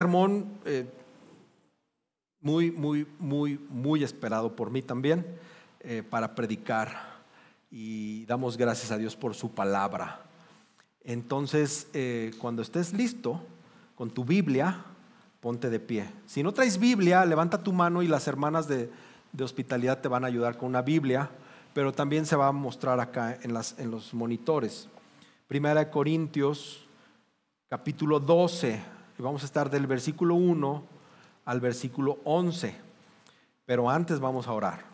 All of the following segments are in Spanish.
Sermón muy esperado por mí también para predicar, y damos gracias a Dios por su palabra. Entonces, cuando estés listo con tu Biblia, ponte de pie. Si no traes Biblia, levanta tu mano y las hermanas de hospitalidad te van a ayudar con una Biblia, pero también se va a mostrar acá en los monitores. Primera de Corintios, capítulo 12. Y vamos a estar del versículo 1 al versículo 11. Pero antes vamos a orar.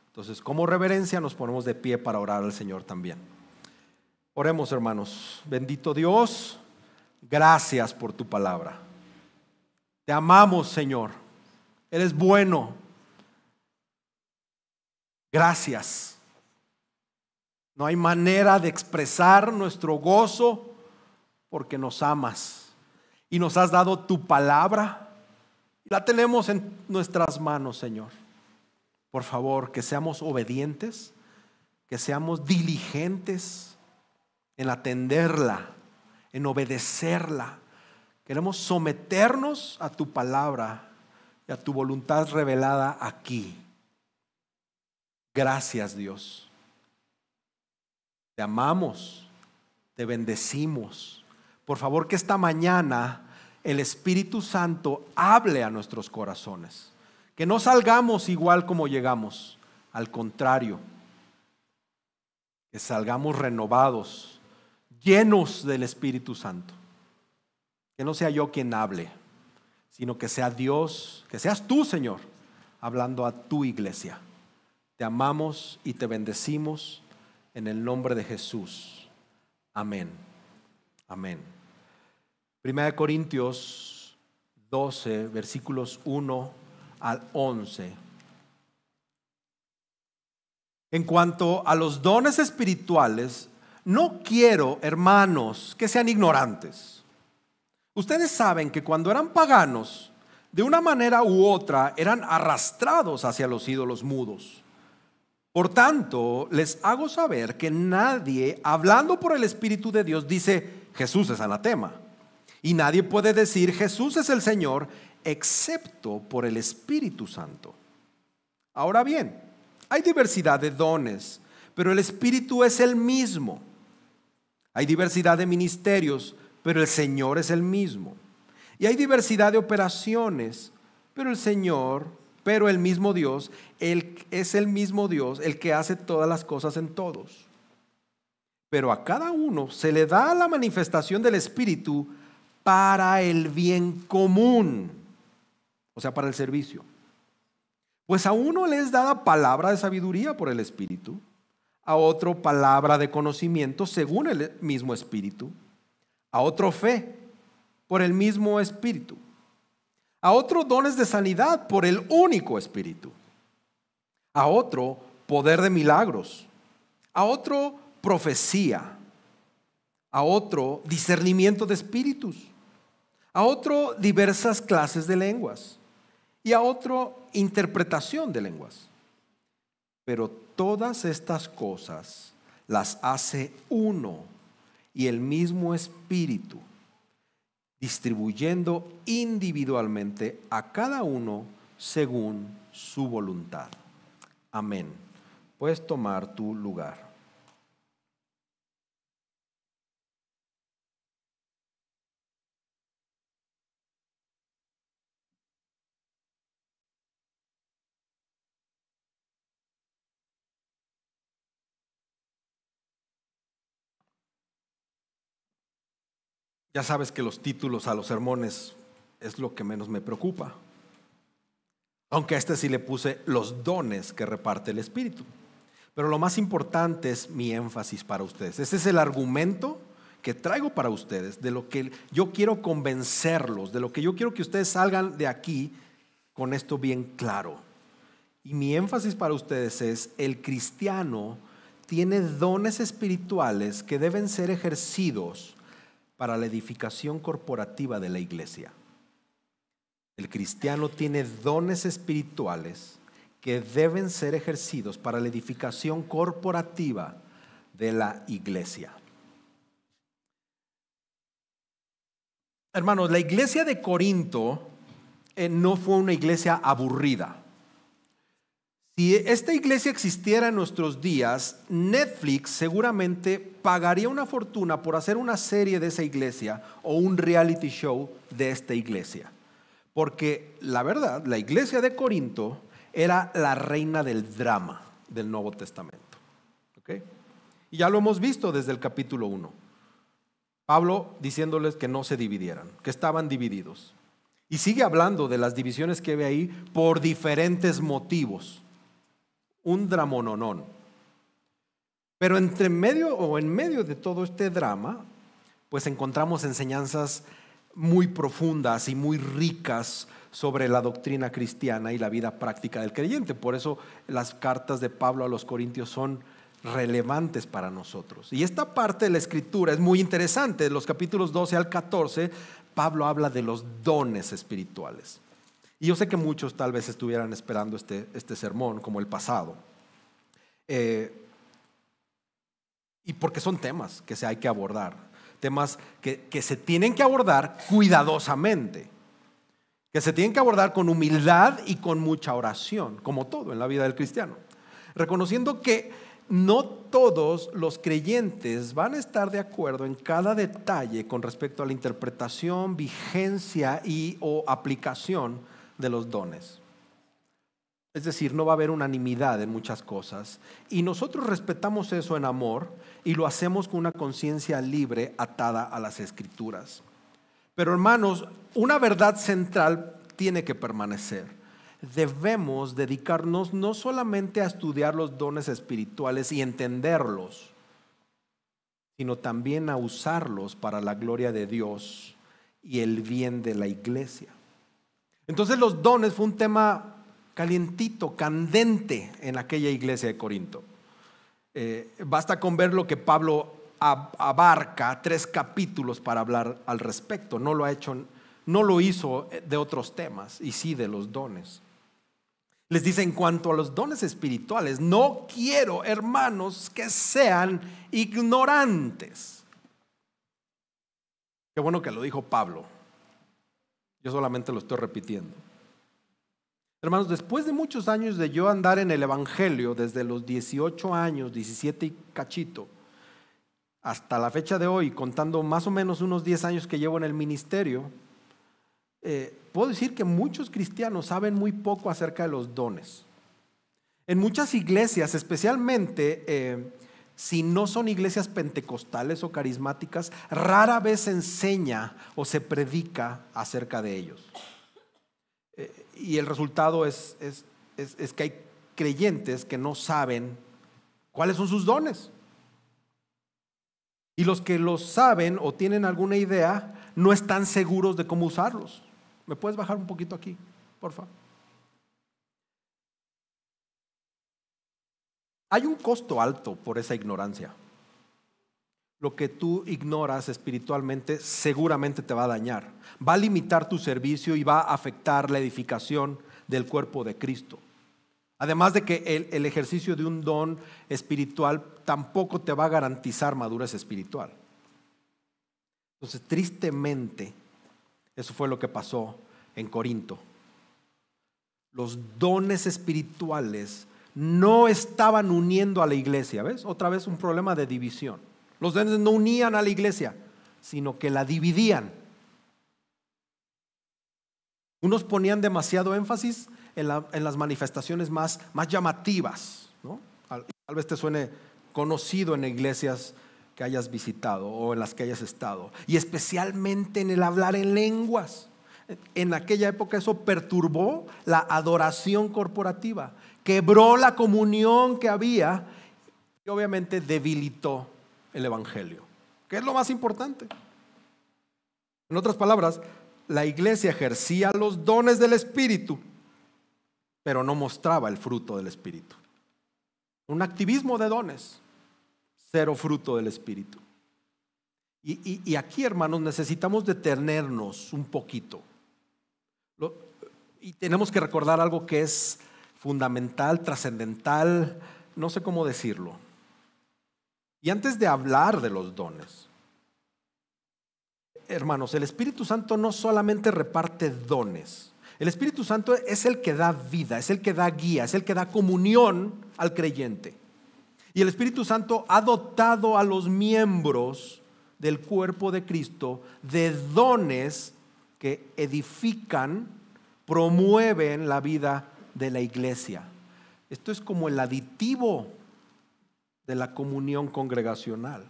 Entonces, como reverencia, nos ponemos de pie para orar al Señor también. Oremos, hermanos. Bendito Dios, gracias por tu palabra. Te amamos, Señor. Eres bueno. Gracias. No hay manera de expresar nuestro gozo porque nos amas. Y nos has dado tu palabra. La tenemos en nuestras manos, Señor. Por favor, que seamos obedientes, que seamos diligentes en atenderla, en obedecerla. Queremos someternos a tu palabra y a tu voluntad revelada aquí. Gracias, Dios. Te amamos, te bendecimos. Por favor, que esta mañana el Espíritu Santo hable a nuestros corazones. Que no salgamos igual como llegamos. Al contrario, que salgamos renovados, llenos del Espíritu Santo. Que no sea yo quien hable, sino que sea Dios, que seas tú, Señor, hablando a tu iglesia. Te amamos y te bendecimos en el nombre de Jesús. Amén. Amén. Primera de Corintios 12, versículos 1 al 11. En cuanto a los dones espirituales, no quiero, hermanos, que sean ignorantes. Ustedes saben que cuando eran paganos, de una manera u otra, eran arrastrados hacia los ídolos mudos. Por tanto, les hago saber que nadie, hablando por el Espíritu de Dios, dice Jesús es anatema. Y nadie puede decir Jesús es el Señor, excepto por el Espíritu Santo. Ahora bien, hay diversidad de dones, pero el Espíritu es el mismo. Hay diversidad de ministerios, pero el Señor es el mismo. Y hay diversidad de operaciones, pero el mismo Dios, es el mismo Dios, el que hace todas las cosas en todos. Pero a cada uno se le da la manifestación del Espíritu para el bien común, o sea, para el servicio. Pues a uno le es dada palabra de sabiduría por el Espíritu, a otro palabra de conocimiento según el mismo Espíritu, a otro fe por el mismo Espíritu, a otro dones de sanidad por el único Espíritu, a otro poder de milagros, a otro profecía, a otro discernimiento de espíritus, a otro diversas clases de lenguas y a otro interpretación de lenguas. Pero todas estas cosas las hace uno y el mismo Espíritu, distribuyendo individualmente a cada uno según su voluntad. Amén. Puedes tomar tu lugar. Ya sabes que los títulos a los sermones es lo que menos me preocupa. Aunque a este sí le puse los dones que reparte el Espíritu. Pero lo más importante es mi énfasis para ustedes. Ese es el argumento que traigo para ustedes, de lo que yo quiero convencerlos, de lo que yo quiero que ustedes salgan de aquí con esto bien claro. Y mi énfasis para ustedes es: el cristiano tiene dones espirituales que deben ser ejercidos para la edificación corporativa de la iglesia. El cristiano tiene dones espirituales que deben ser ejercidos para la edificación corporativa de la iglesia. Hermanos, la iglesia de Corinto no fue una iglesia aburrida. Si esta iglesia existiera en nuestros días, Netflix seguramente pagaría una fortuna por hacer una serie de esa iglesia o un reality show de esta iglesia. Porque la verdad, la iglesia de Corinto era la reina del drama del Nuevo Testamento. ¿Okay? Y ya lo hemos visto desde el capítulo 1. Pablo diciéndoles que no se dividieran, que estaban divididos. Y sigue hablando de las divisiones que ve ahí por diferentes motivos. Un dramononón. Pero en medio de todo este drama, pues encontramos enseñanzas muy profundas y muy ricas sobre la doctrina cristiana y la vida práctica del creyente. Por eso las cartas de Pablo a los Corintios son relevantes para nosotros. Y esta parte de la escritura es muy interesante. De los capítulos 12 al 14, Pablo habla de los dones espirituales. Y yo sé que muchos tal vez estuvieran esperando este sermón como el pasado. Y porque son temas que hay que abordar. Temas que se tienen que abordar cuidadosamente. Que se tienen que abordar con humildad y con mucha oración, como todo en la vida del cristiano. Reconociendo que no todos los creyentes van a estar de acuerdo en cada detalle con respecto a la interpretación, vigencia o aplicación de los dones. Es decir, no va a haber unanimidad en muchas cosas y nosotros respetamos eso en amor y lo hacemos con una conciencia libre atada a las Escrituras. Pero hermanos, una verdad central tiene que permanecer. Debemos dedicarnos no solamente a estudiar los dones espirituales y entenderlos, sino también a usarlos para la gloria de Dios y el bien de la iglesia. Entonces los dones fue un tema calientito, candente en aquella iglesia de Corinto. Basta con ver lo que Pablo abarca 3 capítulos para hablar al respecto. No lo hizo de otros temas y sí de los dones. Les dice: en cuanto a los dones espirituales, no quiero, hermanos, que sean ignorantes. Qué bueno que lo dijo Pablo. Yo solamente lo estoy repitiendo. Hermanos, después de muchos años de yo andar en el evangelio, desde los 18 años, 17 y cachito, hasta la fecha de hoy, contando más o menos unos 10 años que llevo en el ministerio, puedo decir que muchos cristianos saben muy poco acerca de los dones. En muchas iglesias, especialmente si no son iglesias pentecostales o carismáticas, rara vez se enseña o se predica acerca de ellos. Y el resultado es que hay creyentes que no saben cuáles son sus dones. Y los que los saben o tienen alguna idea no están seguros de cómo usarlos. ¿Me puedes bajar un poquito aquí, por favor? Hay un costo alto por esa ignorancia. Lo que tú ignoras espiritualmente seguramente te va a dañar. Va a limitar tu servicio y va a afectar la edificación del cuerpo de Cristo. Además de que el ejercicio de un don espiritual tampoco te va a garantizar madurez espiritual. Entonces, tristemente, eso fue lo que pasó en Corinto. Los dones espirituales no estaban uniendo a la iglesia. ¿Ves? Otra vez un problema de división. Los dones no unían a la iglesia, sino que la dividían. Unos ponían demasiado énfasis en las manifestaciones más llamativas, ¿no? Tal vez te suene conocido en iglesias que hayas visitado o en las que hayas estado, y especialmente en el hablar en lenguas. En aquella época eso perturbó la adoración corporativa, quebró la comunión que había y obviamente debilitó el evangelio, que es lo más importante. En otras palabras, la iglesia ejercía los dones del Espíritu, pero no mostraba el fruto del Espíritu. Un activismo de dones, cero fruto del Espíritu. Y aquí, hermanos, necesitamos detenernos un poquito. Y tenemos que recordar algo que es fundamental, trascendental, no sé cómo decirlo. Y antes de hablar de los dones, hermanos, el Espíritu Santo no solamente reparte dones. El Espíritu Santo es el que da vida, es el que da guía, es el que da comunión al creyente. Y el Espíritu Santo ha dotado a los miembros del cuerpo de Cristo de dones que edifican, promueven la vida de la iglesia. Esto es como el aditivo de la comunión congregacional.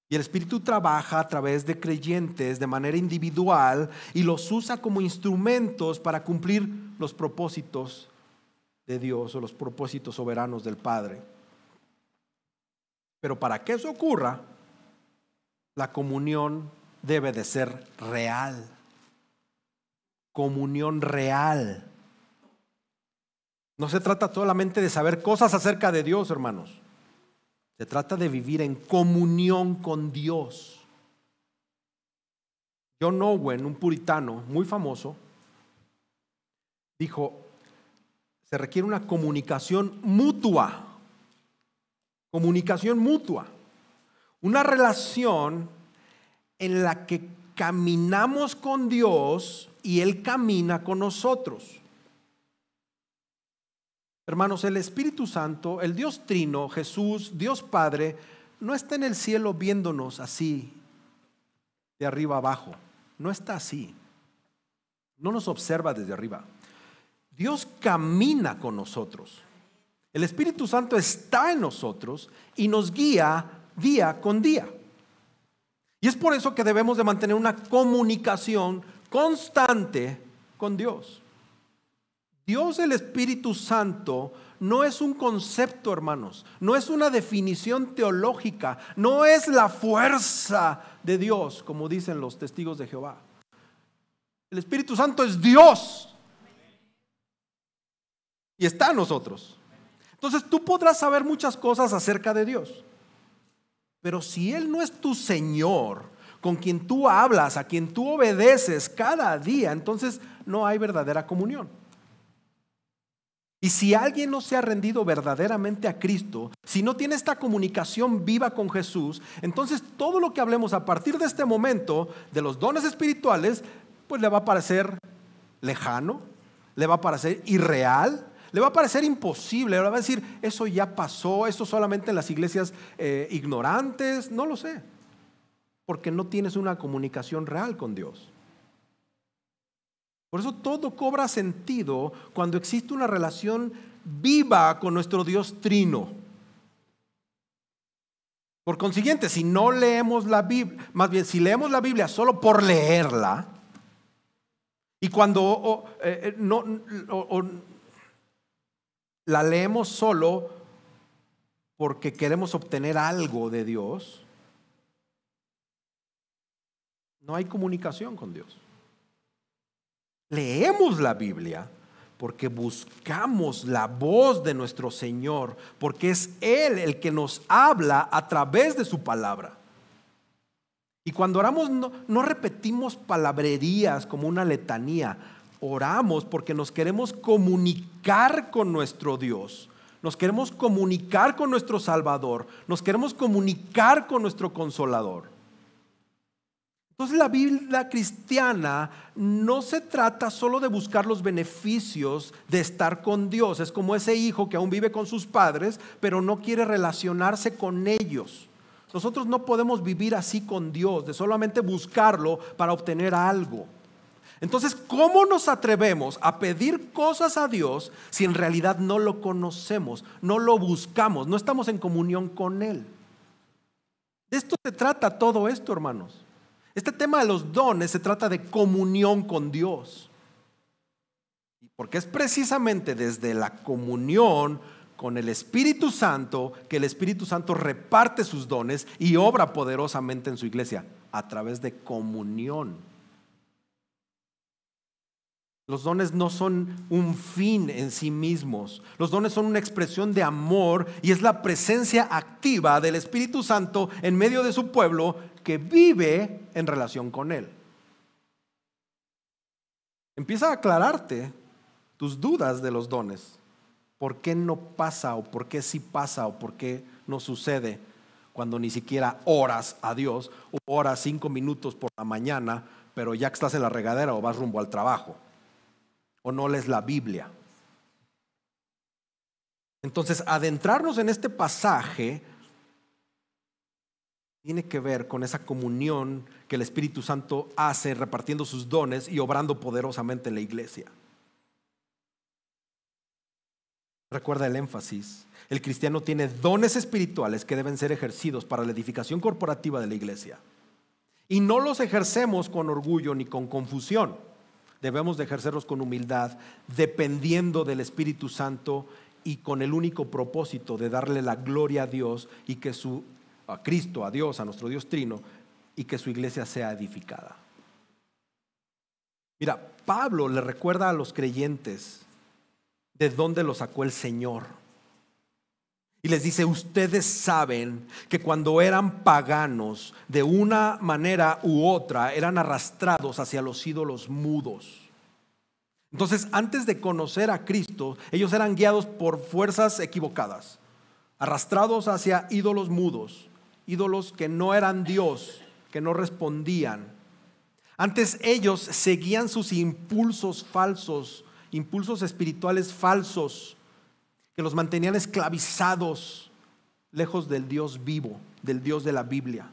Y el Espíritu trabaja a través de creyentes de manera individual y los usa como instrumentos para cumplir los propósitos de Dios o los propósitos soberanos del Padre. Pero para que eso ocurra, la comunión debe de ser real. Comunión real. No se trata solamente de saber cosas acerca de Dios, hermanos. Se trata de vivir en comunión con Dios. John Owen, un puritano muy famoso, dijo: se requiere una comunicación mutua. Comunicación mutua. Una relación en la que caminamos con Dios y Él camina con nosotros. Hermanos, el Espíritu Santo, el Dios Trino, Jesús, Dios Padre, no está en el cielo viéndonos así, de arriba abajo. No está así. No nos observa desde arriba. Dios camina con nosotros. El Espíritu Santo está en nosotros y nos guía día con día. Y es por eso que debemos de mantener una comunicación constante con Dios. Dios, el Espíritu Santo, no es un concepto, hermanos, no es una definición teológica, no es la fuerza de Dios, como dicen los testigos de Jehová. El Espíritu Santo es Dios y está en nosotros. Entonces tú podrás saber muchas cosas acerca de Dios, pero si Él no es tu Señor, con quien tú hablas, a quien tú obedeces cada día, entonces no hay verdadera comunión. Y si alguien no se ha rendido verdaderamente a Cristo, si no tiene esta comunicación viva con Jesús, entonces todo lo que hablemos a partir de este momento de los dones espirituales, pues le va a parecer lejano, le va a parecer irreal, le va a parecer imposible, le va a decir, eso ya pasó, eso solamente en las iglesias ignorantes, no lo sé, porque no tienes una comunicación real con Dios. Por eso todo cobra sentido cuando existe una relación viva con nuestro Dios Trino. Por consiguiente, si no leemos la Biblia, más bien si leemos la Biblia solo por leerla, y cuando la leemos solo porque queremos obtener algo de Dios, no hay comunicación con Dios. Leemos la Biblia porque buscamos la voz de nuestro Señor, porque es Él el que nos habla a través de su palabra. Y cuando oramos no repetimos palabrerías como una letanía, oramos porque nos queremos comunicar con nuestro Dios, nos queremos comunicar con nuestro Salvador, nos queremos comunicar con nuestro Consolador. Entonces la vida cristiana no se trata solo de buscar los beneficios de estar con Dios. Es como ese hijo que aún vive con sus padres, pero no quiere relacionarse con ellos. Nosotros no podemos vivir así con Dios, de solamente buscarlo para obtener algo. Entonces, ¿cómo nos atrevemos a pedir cosas a Dios si en realidad no lo conocemos, no lo buscamos, no estamos en comunión con Él? De esto se trata todo esto, hermanos. Este tema de los dones se trata de comunión con Dios. Porque es precisamente desde la comunión con el Espíritu Santo que el Espíritu Santo reparte sus dones y obra poderosamente en su iglesia a través de comunión. Los dones no son un fin en sí mismos. Los dones son una expresión de amor y es la presencia activa del Espíritu Santo en medio de su pueblo que vive en relación con Él. Empieza a aclararte tus dudas de los dones. ¿Por qué no pasa o por qué sí pasa o por qué no sucede cuando ni siquiera oras a Dios, o oras 5 minutos por la mañana, pero ya que estás en la regadera o vas rumbo al trabajo, o no lees la Biblia. Entonces, adentrarnos en este pasaje tiene que ver con esa comunión que el Espíritu Santo hace repartiendo sus dones y obrando poderosamente en la iglesia. Recuerda el énfasis. El cristiano tiene dones espirituales que deben ser ejercidos para la edificación corporativa de la iglesia. Y no los ejercemos con orgullo ni con confusión. Debemos de ejercerlos con humildad, dependiendo del Espíritu Santo y con el único propósito de darle la gloria a Dios y que a Cristo, a Dios, a nuestro Dios Trino, y que su iglesia sea edificada. Mira, Pablo le recuerda a los creyentes de dónde lo sacó el Señor. Y les dice: ustedes saben que cuando eran paganos, de una manera u otra, eran arrastrados hacia los ídolos mudos. Entonces, antes de conocer a Cristo, ellos eran guiados por fuerzas equivocadas, arrastrados hacia ídolos mudos, ídolos que no eran Dios, que no respondían. Antes ellos seguían sus impulsos falsos, impulsos espirituales falsos, que los mantenían esclavizados, lejos del Dios vivo, del Dios de la Biblia.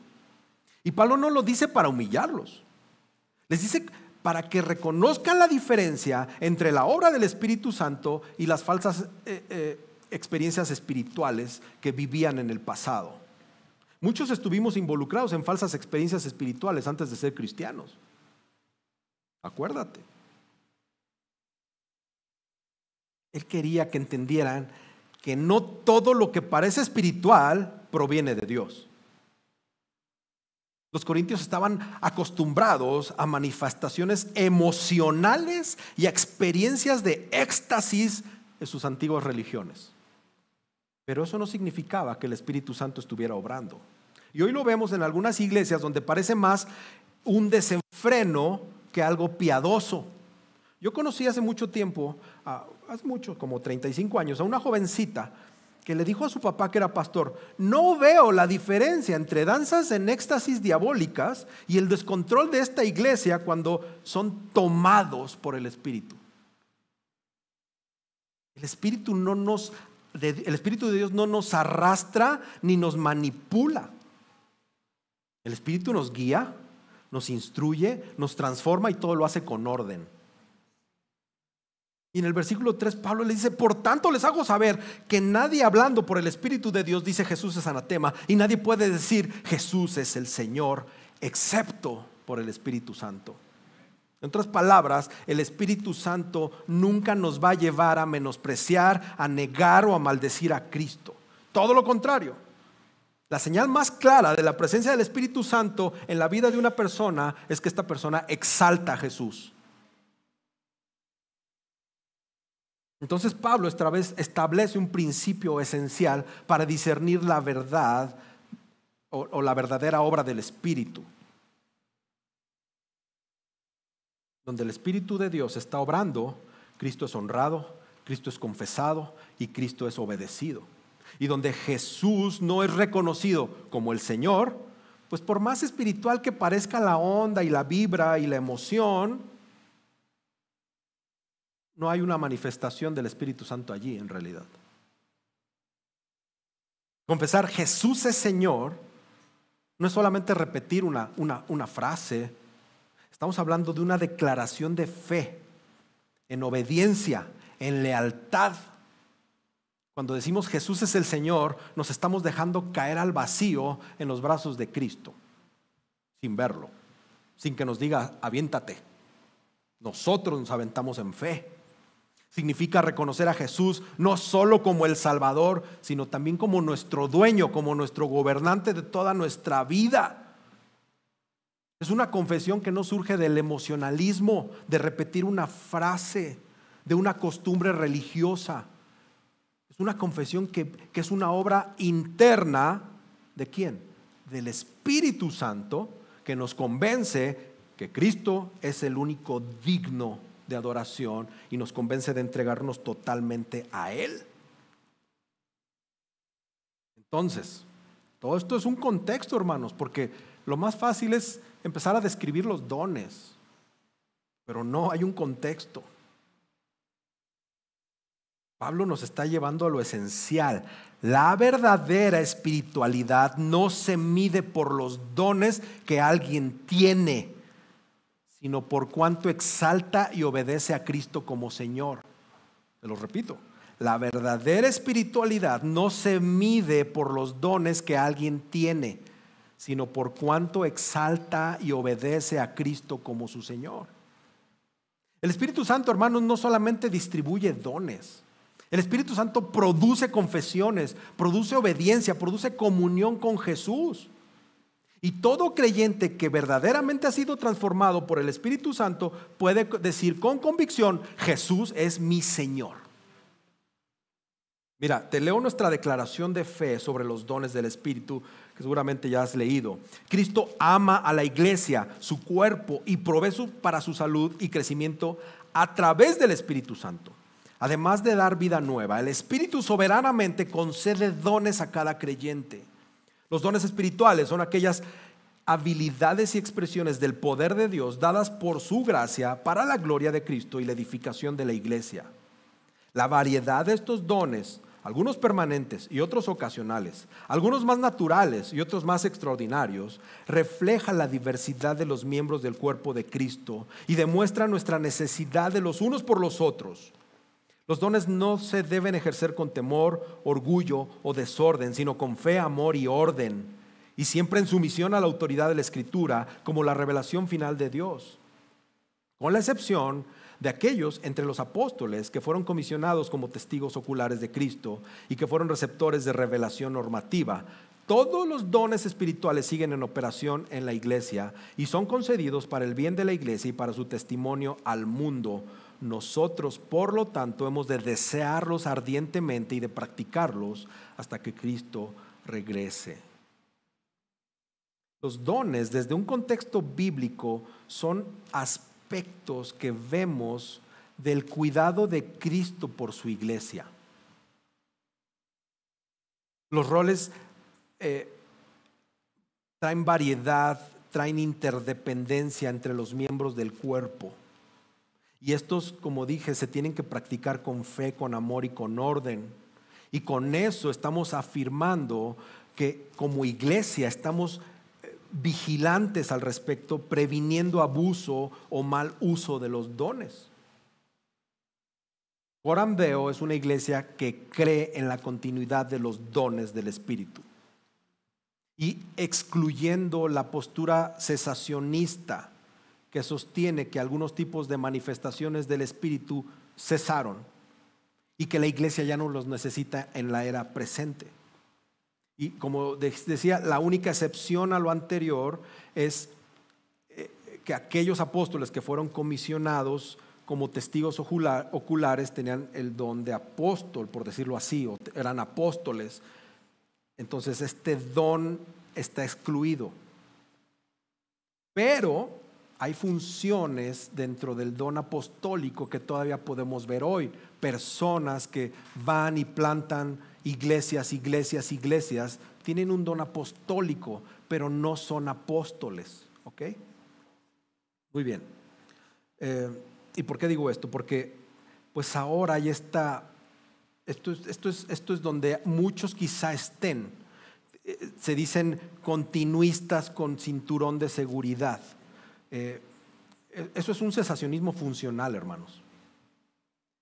Y Pablo no lo dice para humillarlos, les dice para que reconozcan la diferencia entre la obra del Espíritu Santo y las falsas experiencias espirituales que vivían en el pasado. Muchos estuvimos involucrados en falsas experiencias espirituales antes de ser cristianos. Acuérdate. Él quería que entendieran que no todo lo que parece espiritual proviene de Dios. Los corintios estaban acostumbrados a manifestaciones emocionales y a experiencias de éxtasis en sus antiguas religiones. Pero eso no significaba que el Espíritu Santo estuviera obrando. Y hoy lo vemos en algunas iglesias donde parece más un desenfreno que algo piadoso. Yo conocí hace mucho tiempo, como 35 años, a una jovencita que le dijo a su papá, que era pastor: no veo la diferencia entre danzas en éxtasis diabólicas y el descontrol de esta iglesia cuando son tomados por el Espíritu. El Espíritu de Dios no nos arrastra ni nos manipula. El Espíritu nos guía, nos instruye, nos transforma y todo lo hace con orden. Y en el versículo 3 Pablo le dice: por tanto les hago saber que nadie hablando por el Espíritu de Dios dice Jesús es anatema, y nadie puede decir Jesús es el Señor excepto por el Espíritu Santo. En otras palabras, el Espíritu Santo nunca nos va a llevar a menospreciar, a negar o a maldecir a Cristo. Todo lo contrario. La señal más clara de la presencia del Espíritu Santo en la vida de una persona es que esta persona exalta a Jesús. Entonces Pablo esta vez establece un principio esencial para discernir la verdad o la verdadera obra del Espíritu. Donde el Espíritu de Dios está obrando, Cristo es honrado, Cristo es confesado y Cristo es obedecido. Y donde Jesús no es reconocido como el Señor, pues por más espiritual que parezca la onda y la vibra y la emoción, no hay una manifestación del Espíritu Santo allí en realidad. Confesar Jesús es Señor no es solamente repetir una frase. Estamos hablando de una declaración de fe, en obediencia, en lealtad. Cuando decimos Jesús es el Señor, nos estamos dejando caer al vacío en los brazos de Cristo, sin verlo, sin que nos diga aviéntate. Nosotros nos aventamos en fe. Significa reconocer a Jesús no solo como el Salvador, sino también como nuestro dueño, como nuestro gobernante de toda nuestra vida. Es una confesión que no surge del emocionalismo, de repetir una frase, de una costumbre religiosa. Es una confesión que es una obra interna. ¿De quién? Del Espíritu Santo, que nos convence que Cristo es el único digno de adoración y nos convence de entregarnos totalmente a Él. Entonces Todo esto es un contexto, hermanos, porque lo más fácil es empezar a describir los dones, pero no, hay un contexto. Pablo nos está llevando a lo esencial. La verdadera espiritualidad no se mide por los dones que alguien tiene, sino por cuánto exalta y obedece a Cristo como Señor. Te lo repito, la verdadera espiritualidad no se mide por los dones que alguien tiene, sino por cuánto exalta y obedece a Cristo como su Señor. El Espíritu Santo, hermanos, no solamente distribuye dones. El Espíritu Santo produce confesiones, produce obediencia, produce comunión con Jesús. Y todo creyente que verdaderamente ha sido transformado por el Espíritu Santo puede decir con convicción: Jesús es mi Señor. Mira, te leo nuestra declaración de fe sobre los dones del Espíritu, que seguramente ya has leído. Cristo ama a la iglesia, su cuerpo, y provee para su salud y crecimiento a través del Espíritu Santo. Además de dar vida nueva, el Espíritu soberanamente concede dones a cada creyente. Los dones espirituales son aquellas habilidades y expresiones del poder de Dios dadas por su gracia para la gloria de Cristo y la edificación de la iglesia. La variedad de estos dones, algunos permanentes y otros ocasionales, algunos más naturales y otros más extraordinarios, refleja la diversidad de los miembros del cuerpo de Cristo y demuestra nuestra necesidad de los unos por los otros. Los dones no se deben ejercer con temor, orgullo o desorden, sino con fe, amor y orden, y siempre en sumisión a la autoridad de la Escritura como la revelación final de Dios, con la excepción de aquellos entre los apóstoles que fueron comisionados como testigos oculares de Cristo y que fueron receptores de revelación normativa. Todos los dones espirituales siguen en operación en la iglesia y son concedidos para el bien de la iglesia y para su testimonio al mundo. Nosotros, por lo tanto, hemos de desearlos ardientemente y de practicarlos hasta que Cristo regrese. Los dones, desde un contexto bíblico, son aspectos que vemos del cuidado de Cristo por su iglesia. Los roles traen variedad, traen interdependencia entre los miembros del cuerpo. Y estos, como dije, se tienen que practicar con fe, con amor y con orden. Y con eso estamos afirmando que como iglesia estamos vigilantes al respecto, previniendo abuso o mal uso de los dones. Coram Deo es una iglesia que cree en la continuidad de los dones del Espíritu y excluyendo la postura cesacionista que sostiene que algunos tipos de manifestaciones del Espíritu cesaron y que la iglesia ya no los necesita en la era presente. Y como decía, la única excepción a lo anterior es que aquellos apóstoles que fueron comisionados como testigos oculares tenían el don de apóstol, por decirlo así, o eran apóstoles. Entonces este don está excluido. Pero hay funciones dentro del don apostólico que todavía podemos ver hoy. Personas que van y plantan iglesias, tienen un don apostólico, pero no son apóstoles. ¿Ok? Muy bien. ¿Y por qué digo esto? Porque pues ahora hay esto es donde muchos quizá estén. Se dicen continuistas con cinturón de seguridad. Eso es un cesacionismo funcional, hermanos.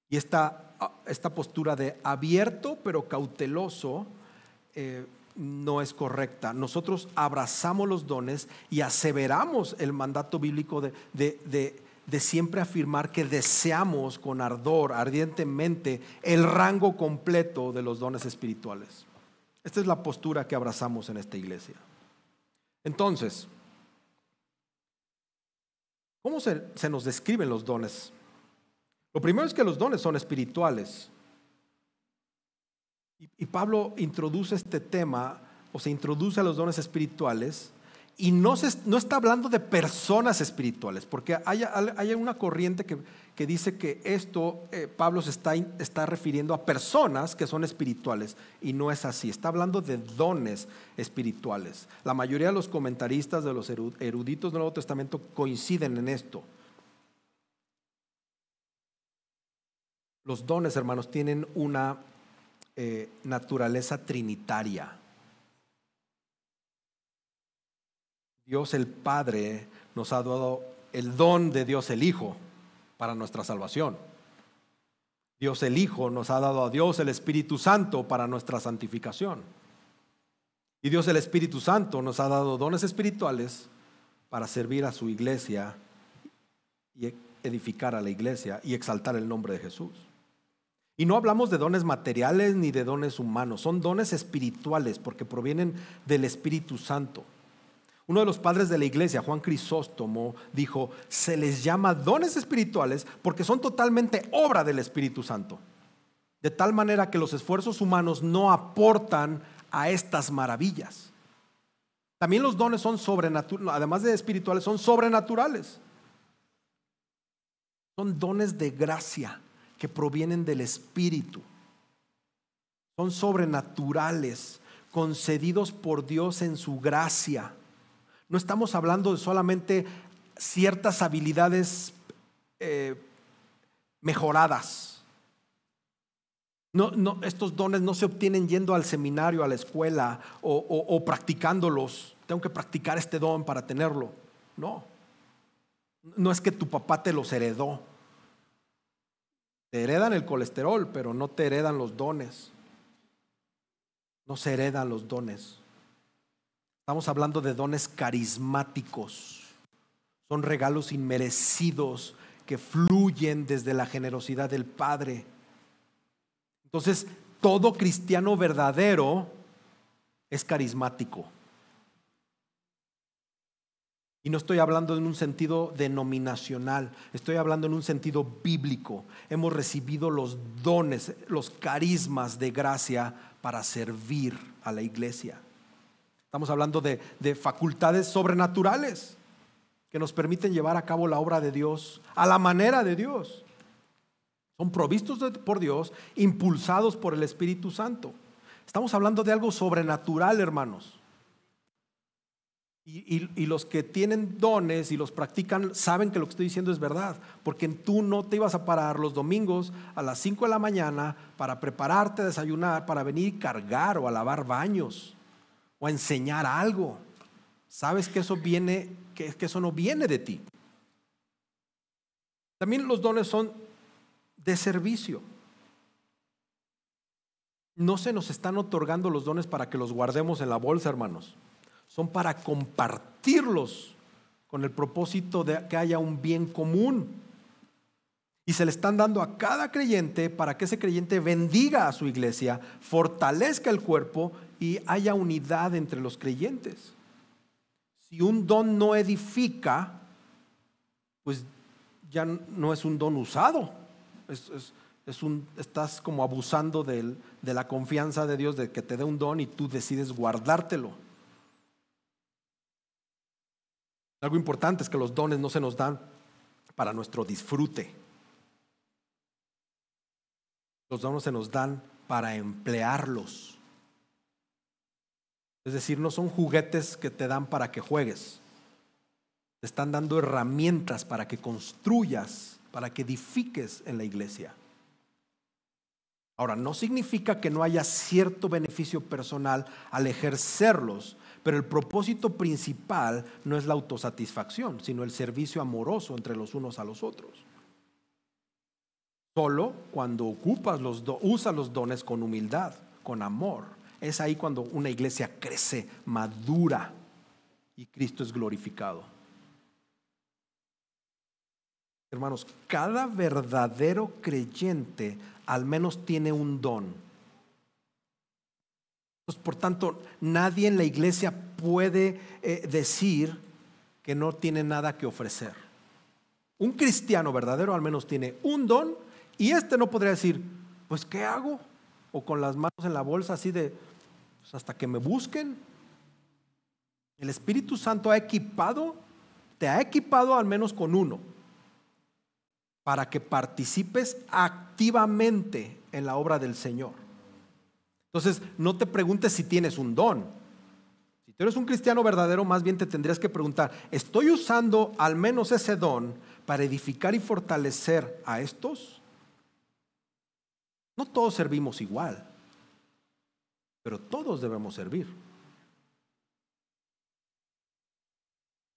Y esta postura de abierto pero cauteloso no es correcta. Nosotros abrazamos los dones y aseveramos el mandato bíblico de siempre afirmar que deseamos con ardor, ardientemente, el rango completo de los dones espirituales. Esta es la postura que abrazamos en esta iglesia. Entonces, ¿cómo se nos describen los dones? Lo primero es que los dones son espirituales. Y Pablo introduce este tema, o se introduce a los dones espirituales, Y no está hablando de personas espirituales, porque hay una corriente que dice que esto, Pablo se está refiriendo a personas que son espirituales, y no es así. Está hablando de dones espirituales. La mayoría de los comentaristas, de los eruditos del Nuevo Testamento, coinciden en esto. Los dones, hermanos, tienen una naturaleza trinitaria. Dios el Padre nos ha dado el don de Dios el Hijo para nuestra salvación. Dios el Hijo nos ha dado a Dios el Espíritu Santo para nuestra santificación. Y Dios el Espíritu Santo nos ha dado dones espirituales para servir a su iglesia y edificar a la iglesia y exaltar el nombre de Jesús. Y no hablamos de dones materiales ni de dones humanos, son dones espirituales porque provienen del Espíritu Santo. Uno de los padres de la iglesia, Juan Crisóstomo, dijo: se les llama dones espirituales porque son totalmente obra del Espíritu Santo, de tal manera que los esfuerzos humanos no aportan a estas maravillas. También los dones son sobrenaturales, además de espirituales, son sobrenaturales. Son dones de gracia que provienen del Espíritu. Son sobrenaturales, concedidos por Dios en su gracia. No estamos hablando de solamente ciertas habilidades mejoradas. No, estos dones no se obtienen yendo al seminario, a la escuela o practicándolos. Tengo que practicar este don para tenerlo. No es que tu papá te los heredó. Te heredan el colesterol, pero no te heredan los dones. No se heredan los dones. Estamos hablando de dones carismáticos. Son regalos inmerecidos que fluyen desde la generosidad del Padre. Entonces, todo cristiano verdadero es carismático. Y no estoy hablando en un sentido denominacional, estoy hablando en un sentido bíblico. Hemos recibido los dones, los carismas de gracia para servir a la iglesia. Estamos hablando de facultades sobrenaturales que nos permiten llevar a cabo la obra de Dios a la manera de Dios. Son provistos por Dios, impulsados por el Espíritu Santo. Estamos hablando de algo sobrenatural, hermanos. Y los que tienen dones y los practican saben que lo que estoy diciendo es verdad, porque tú no te ibas a parar los domingos a las 5 de la mañana para prepararte a desayunar, para venir y cargar o a lavar baños o a enseñar algo. Sabes que eso no viene de ti. También los dones son de servicio. No se nos están otorgando los dones para que los guardemos en la bolsa, hermanos. Son para compartirlos con el propósito de que haya un bien común. Y se le están dando a cada creyente para que ese creyente bendiga a su iglesia, fortalezca el cuerpo y haya unidad entre los creyentes. Si un don no edifica, pues ya no es un don usado. Estás como abusando de la confianza de Dios de que te dé un don y tú decides guardártelo. Algo importante es que los dones no se nos dan para nuestro disfrute. Los dones se nos dan para emplearlos. Es decir, no son juguetes que te dan para que juegues. Te están dando herramientas para que construyas, para que edifiques en la iglesia. Ahora, no significa que no haya cierto beneficio personal al ejercerlos, pero el propósito principal no es la autosatisfacción, sino el servicio amoroso entre los unos a los otros. Solo cuando usas los dones con humildad, con amor, es ahí cuando una iglesia crece, madura y Cristo es glorificado. Hermanos, cada verdadero creyente al menos tiene un don. Entonces, por tanto, nadie en la iglesia puede decir que no tiene nada que ofrecer. Un cristiano verdadero al menos tiene un don y no podría decir, pues ¿qué hago? O con las manos en la bolsa así de, pues hasta que me busquen. El Espíritu Santo te ha equipado al menos con uno, para que participes activamente en la obra del Señor. Entonces, no te preguntes si tienes un don. Si tú eres un cristiano verdadero, más bien te tendrías que preguntar, ¿estoy usando al menos ese don para edificar y fortalecer a estos? No todos servimos igual, pero todos debemos servir.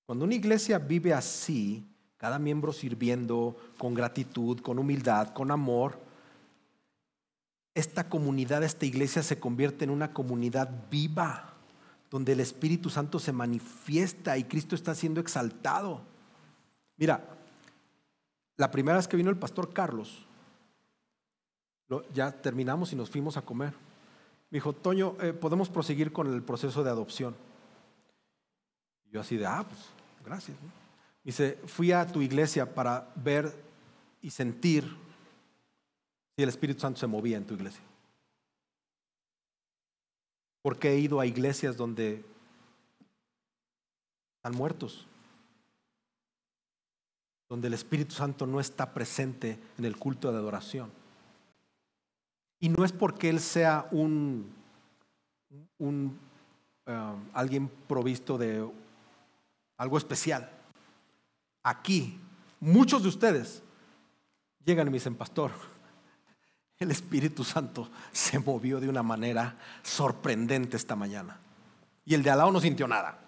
Cuando una iglesia vive así, cada miembro sirviendo con gratitud, con humildad, con amor, esta comunidad, esta iglesia se convierte en una comunidad viva, donde el Espíritu Santo se manifiesta y Cristo está siendo exaltado. Mira, la primera vez que vino el pastor Carlos, ya terminamos y nos fuimos a comer. Me dijo, Toño, ¿podemos proseguir con el proceso de adopción? Y yo así de, pues gracias, ¿no? Dice, fui a tu iglesia para ver y sentir si el Espíritu Santo se movía en tu iglesia. Porque he ido a iglesias donde están muertos, donde el Espíritu Santo no está presente en el culto de adoración. Y no es porque Él sea alguien provisto de algo especial. Aquí, muchos de ustedes llegan y me dicen, pastor, el Espíritu Santo se movió de una manera sorprendente esta mañana. Y el de al lado no sintió nada.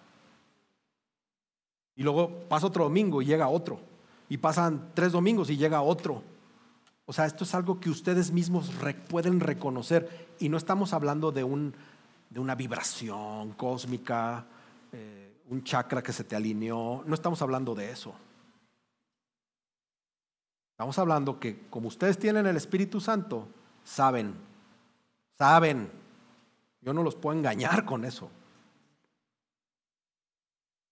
Y luego pasa otro domingo y llega otro. Y pasan 3 domingos y llega otro. O sea, esto es algo que ustedes mismos pueden reconocer. Y no estamos hablando de una vibración cósmica, un chakra que se te alineó. No estamos hablando de eso. Estamos hablando que como ustedes tienen el Espíritu Santo, saben. Yo no los puedo engañar con eso.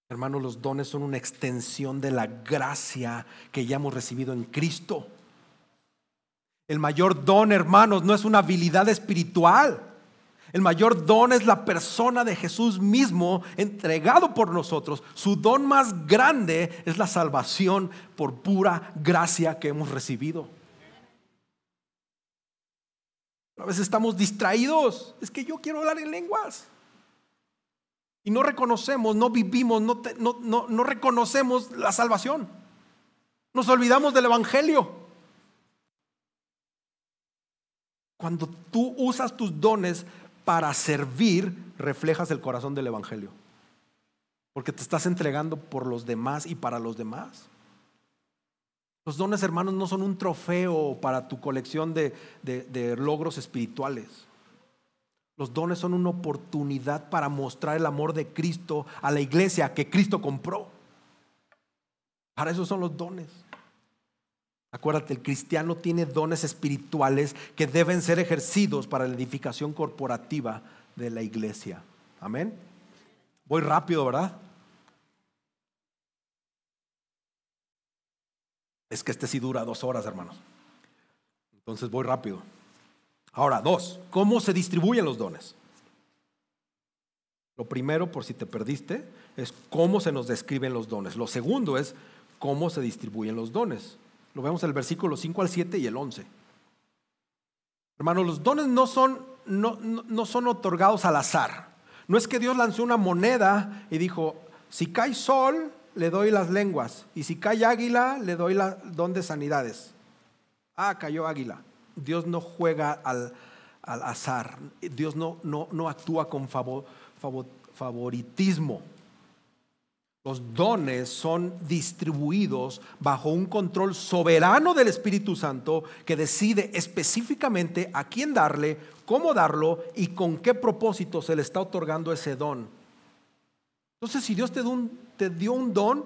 Hermanos, los dones son una extensión de la gracia que ya hemos recibido en Cristo. El mayor don, hermanos, no es una habilidad espiritual. El mayor don es la persona de Jesús mismo entregado por nosotros. Su don más grande es la salvación por pura gracia que hemos recibido. A veces estamos distraídos. Es que yo quiero hablar en lenguas. Y no reconocemos, no vivimos, no reconocemos la salvación. Nos olvidamos del evangelio. Cuando tú usas tus dones para servir, reflejas el corazón del evangelio, porque te estás entregando por los demás y para los demás. Los dones, hermanos, no son un trofeo para tu colección de logros espirituales. Los dones son una oportunidad para mostrar el amor de Cristo a la iglesia que Cristo compró. Para eso son los dones. Acuérdate, el cristiano tiene dones espirituales que deben ser ejercidos para la edificación corporativa de la iglesia. Amén. Voy rápido, ¿verdad? Es que este sí dura 2 horas, hermanos. Entonces voy rápido. Ahora, 2, ¿cómo se distribuyen los dones? Lo primero, por si te perdiste, es cómo se nos describen los dones. Lo segundo es cómo se distribuyen los dones. Lo vemos en el versículo 5 al 7 y el 11. Hermanos, los dones no son otorgados al azar. No es que Dios lanzó una moneda y dijo, si cae sol, le doy las lenguas, y si cae águila, le doy el don de sanidades. Cayó águila. Dios no juega al azar. Dios no actúa con favoritismo. Los dones son distribuidos bajo un control soberano del Espíritu Santo que decide específicamente a quién darle, cómo darlo y con qué propósito se le está otorgando ese don. Entonces, si Dios te dio un don,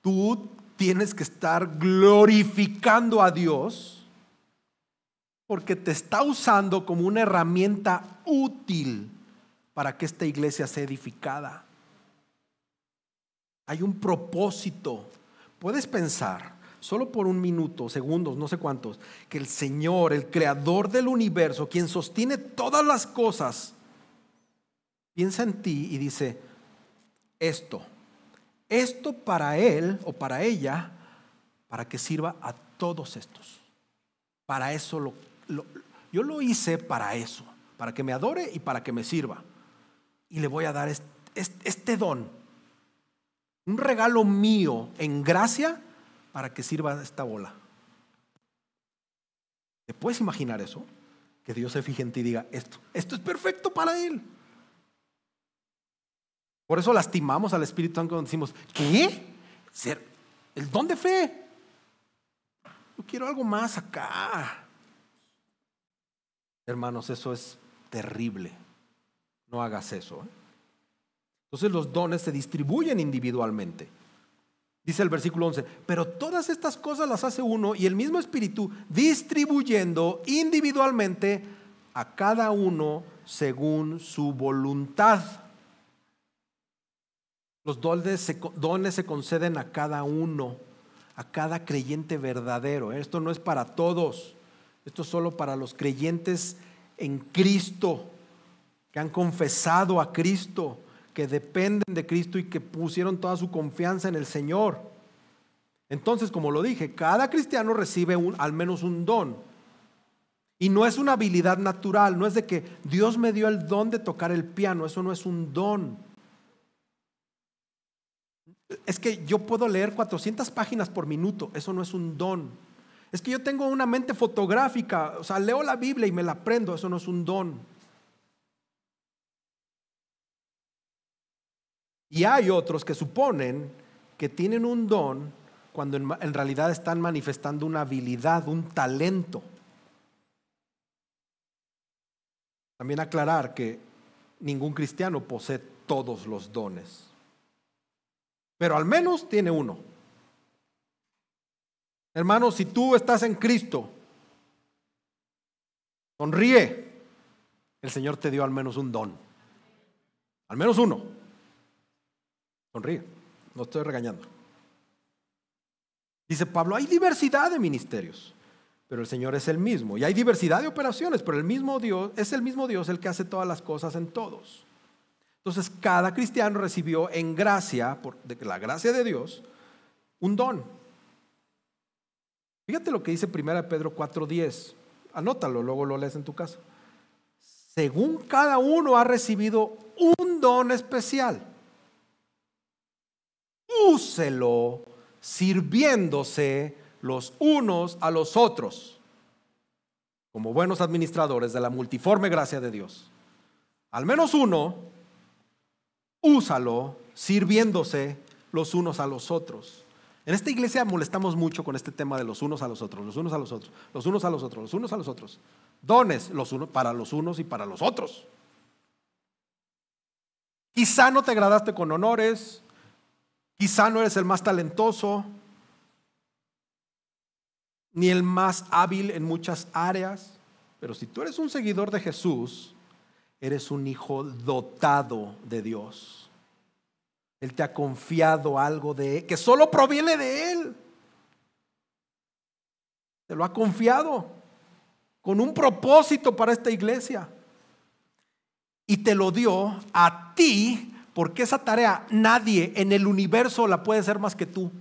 tú tienes que estar glorificando a Dios porque te está usando como una herramienta útil para que esta iglesia sea edificada. Hay un propósito. Puedes pensar, solo por 1 minuto, segundos, no sé cuántos, que el Señor, el creador del universo, quien sostiene todas las cosas, piensa en ti y dice, esto para él o para ella, para que sirva a todos estos. Para eso yo lo hice para eso, para que me adore y para que me sirva. Y le voy a dar este don, un regalo mío en gracia para que sirva esta bola. ¿Te puedes imaginar eso? Que Dios se fije en ti y diga, esto es perfecto para él. Por eso lastimamos al Espíritu Santo cuando decimos, ¿qué? El don de fe. Yo quiero algo más acá. Hermanos, eso es terrible. No hagas eso. Entonces los dones se distribuyen individualmente. Dice el versículo 11, pero todas estas cosas las hace uno y el mismo Espíritu, distribuyendo individualmente a cada uno según su voluntad. Los dones se conceden a cada uno, a cada creyente verdadero. Esto no es para todos, esto es solo para los creyentes en Cristo, que han confesado a Cristo, que dependen de Cristo y que pusieron toda su confianza en el Señor. Entonces, como lo dije, cada cristiano recibe al menos un don. Y no es una habilidad natural, no es de que Dios me dio el don de tocar el piano, eso no es un don. Es que yo puedo leer 400 páginas por minuto, eso no es un don. Es que yo tengo una mente fotográfica, o sea, leo la Biblia y me la aprendo, eso no es un don. Y hay otros que suponen que tienen un don cuando en realidad están manifestando una habilidad, un talento. También aclarar que ningún cristiano posee todos los dones, pero al menos tiene uno. Hermanos, si tú estás en Cristo, sonríe. El Señor te dio al menos un don, al menos uno. Sonríe, no estoy regañando. Dice Pablo, hay diversidad de ministerios, pero el Señor es el mismo. Y hay diversidad de operaciones, pero el mismo Dios es el mismo Dios el que hace todas las cosas en todos. Entonces cada cristiano recibió en gracia, de la gracia de Dios, un don. Fíjate lo que dice 1 Pedro 4:10. Anótalo, luego lo lees en tu casa. Según cada uno ha recibido un don especial, úselo sirviéndose los unos a los otros como buenos administradores de la multiforme gracia de Dios. Al menos uno, úsalo sirviéndose los unos a los otros. En esta iglesia molestamos mucho con este tema de los unos a los otros, los unos a los otros, los unos a los otros, los unos a los otros. Dones para los unos y para los otros. Quizá no te graduaste con honores, quizá no eres el más talentoso, ni el más hábil en muchas áreas, pero si tú eres un seguidor de Jesús, eres un hijo dotado de Dios. Él te ha confiado algo que solo proviene de Él. Te lo ha confiado con un propósito para esta iglesia. Y te lo dio a ti, porque esa tarea nadie en el universo la puede hacer más que tú,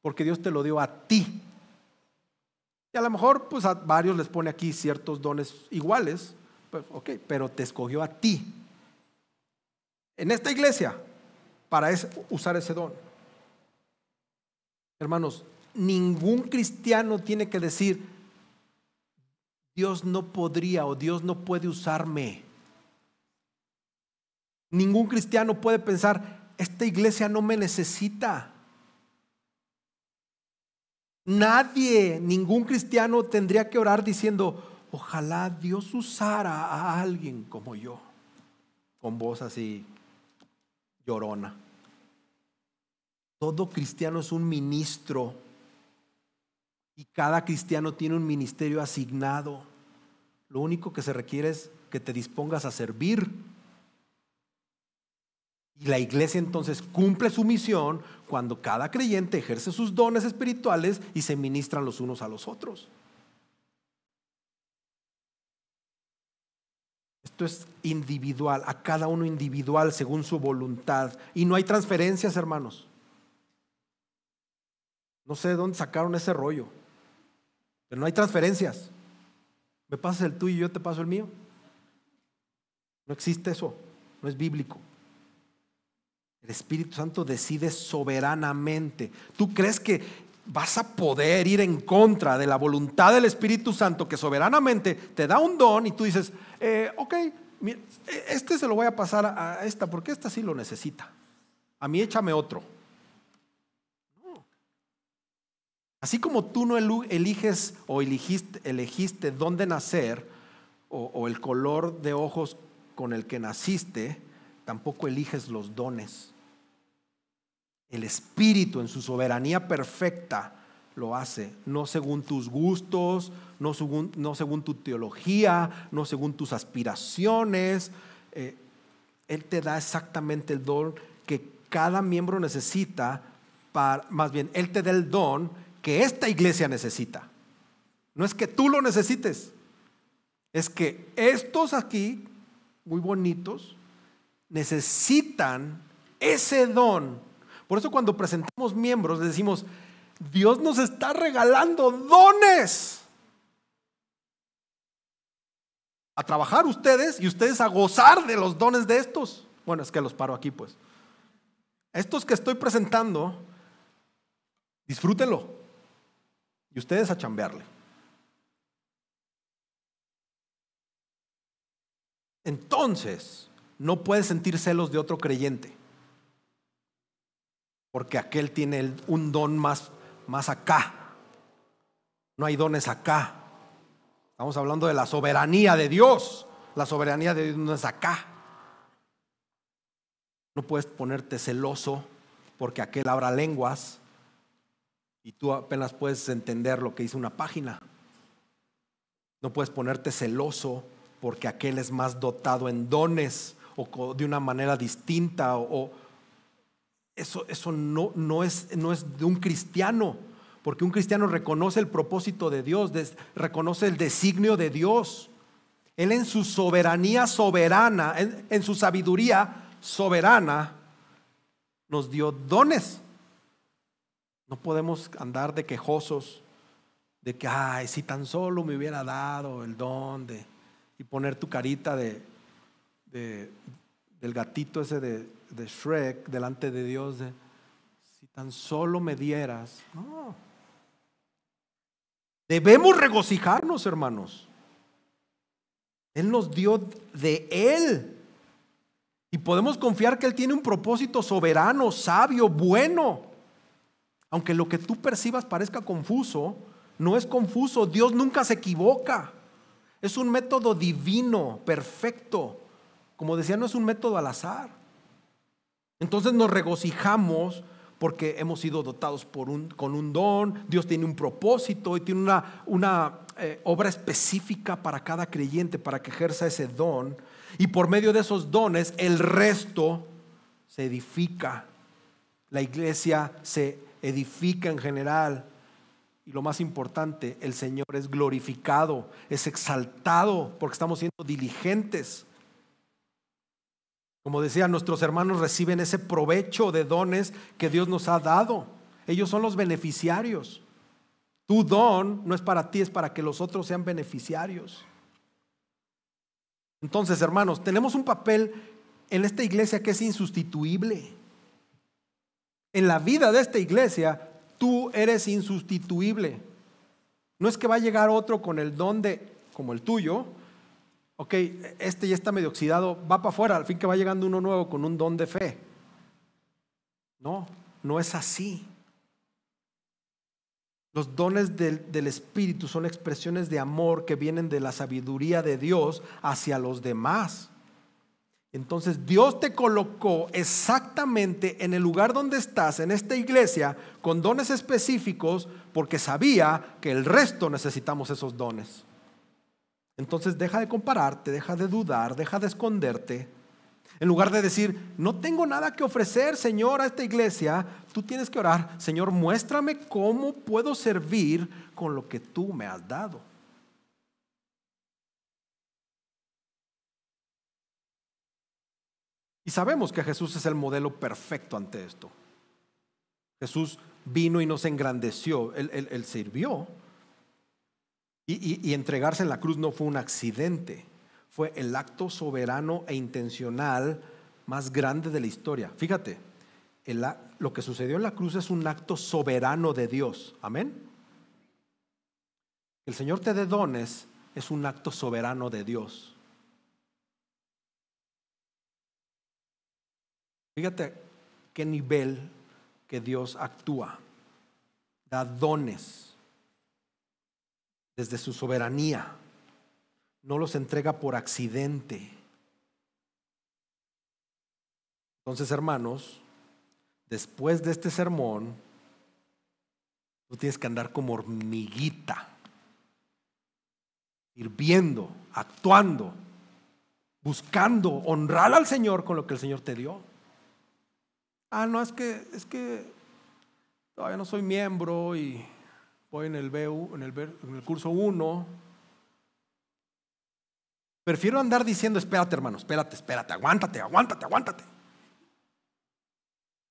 porque Dios te lo dio a ti. Y a lo mejor pues a varios les pone aquí ciertos dones iguales, pues, pero te escogió a ti en esta iglesia para usar ese don. Hermanos, ningún cristiano tiene que decir Dios no podría o Dios no puede usarme. Ningún cristiano puede pensar esta iglesia no me necesita. Nadie, ningún cristiano tendría que orar diciendo ojalá Dios usara a alguien como yo, con voz así llorona. Todo cristiano es un ministro y cada cristiano tiene un ministerio asignado. Lo único que se requiere es que te dispongas a servir. Y la iglesia entonces cumple su misión cuando cada creyente ejerce sus dones espirituales y se ministran los unos a los otros. Esto es individual, a cada uno individual según su voluntad. Y no hay transferencias, hermanos. No sé de dónde sacaron ese rollo, pero no hay transferencias. Me pasas el tuyo y yo te paso el mío. No existe eso, no es bíblico. El Espíritu Santo decide soberanamente. ¿Tú crees que vas a poder ir en contra de la voluntad del Espíritu Santo, que soberanamente te da un don y tú dices, ok, mira, este se lo voy a pasar a esta porque esta sí lo necesita, a mí échame otro? No. Así como tú no eliges o elegiste dónde nacer o el color de ojos con el que naciste, tampoco eliges los dones. El Espíritu en su soberanía perfecta lo hace, no según tus gustos, no según tu teología, no según tus aspiraciones. Él te da exactamente el don que cada miembro necesita, más bien, Él te da el don que esta iglesia necesita. No es que tú lo necesites, es que estos aquí, muy bonitos, necesitan ese don. Por eso cuando presentamos miembros les decimos, Dios nos está regalando dones a trabajar ustedes y ustedes a gozar de los dones de estos. Bueno, es que los paro aquí pues. Estos que estoy presentando, disfrútenlo y ustedes a chambearle. Entonces, no puedes sentir celos de otro creyente, porque aquel tiene un don más acá. No hay dones acá. Estamos hablando de la soberanía de Dios. La soberanía de Dios no es acá. No puedes ponerte celoso porque aquel habla lenguas y tú apenas puedes entender lo que dice una página. No puedes ponerte celoso porque aquel es más dotado en dones o de una manera distinta Eso no es de un cristiano, porque un cristiano reconoce el propósito de Dios, reconoce el designio de Dios. Él en su soberanía soberana, en su sabiduría soberana, nos dio dones. No podemos andar de quejosos, de que, ay, si tan solo me hubiera dado el don y poner tu carita del gatito ese de Shrek delante de Dios, si tan solo me dieras. No. Debemos regocijarnos, hermanos. Él nos dio de Él y podemos confiar que Él tiene un propósito soberano, sabio, bueno. Aunque lo que tú percibas parezca confuso, no es confuso. Dios nunca se equivoca. Es un método divino, perfecto. Como decía, no es un método al azar. Entonces nos regocijamos porque hemos sido dotados con un don. Dios tiene un propósito y tiene una obra específica para cada creyente, para que ejerza ese don. Y por medio de esos dones el resto se edifica. La iglesia se edifica en general. Y lo más importante, el Señor es glorificado, es exaltado porque estamos siendo diligentes. Como decía, nuestros hermanos reciben ese provecho de dones que Dios nos ha dado. Ellos son los beneficiarios. Tu don no es para ti, es para que los otros sean beneficiarios. Entonces, hermanos, tenemos un papel en esta iglesia que es insustituible. En la vida de esta iglesia, tú eres insustituible. No es que va a llegar otro con el don como el tuyo. Ok, este ya está medio oxidado, va para afuera, al fin que va llegando uno nuevo con un don de fe. No es así. Los dones del Espíritu son expresiones de amor que vienen de la sabiduría de Dios hacia los demás. Entonces Dios te colocó exactamente en el lugar donde estás, en esta iglesia, con dones específicos, porque sabía que el resto necesitamos esos dones. Entonces deja de compararte, deja de dudar, deja de esconderte. En lugar de decir, no tengo nada que ofrecer, Señor, a esta iglesia, tú tienes que orar, Señor, muéstrame cómo puedo servir con lo que tú me has dado. Y sabemos que Jesús es el modelo perfecto ante esto. Jesús vino y no se engrandeció, Él sirvió. Y entregarse en la cruz no fue un accidente, fue el acto soberano e intencional más grande de la historia. Fíjate, lo que sucedió en la cruz es un acto soberano de Dios. Amén. El Señor te dé dones es un acto soberano de Dios. Fíjate qué nivel que Dios actúa, da dones desde su soberanía, no los entrega por accidente. Entonces, hermanos, después de este sermón, tú tienes que andar como hormiguita, sirviendo, actuando, buscando honrar al Señor con lo que el Señor te dio. No, es que todavía no soy miembro y voy en el curso 1. Prefiero andar diciendo, espérate, hermano, espérate, aguántate,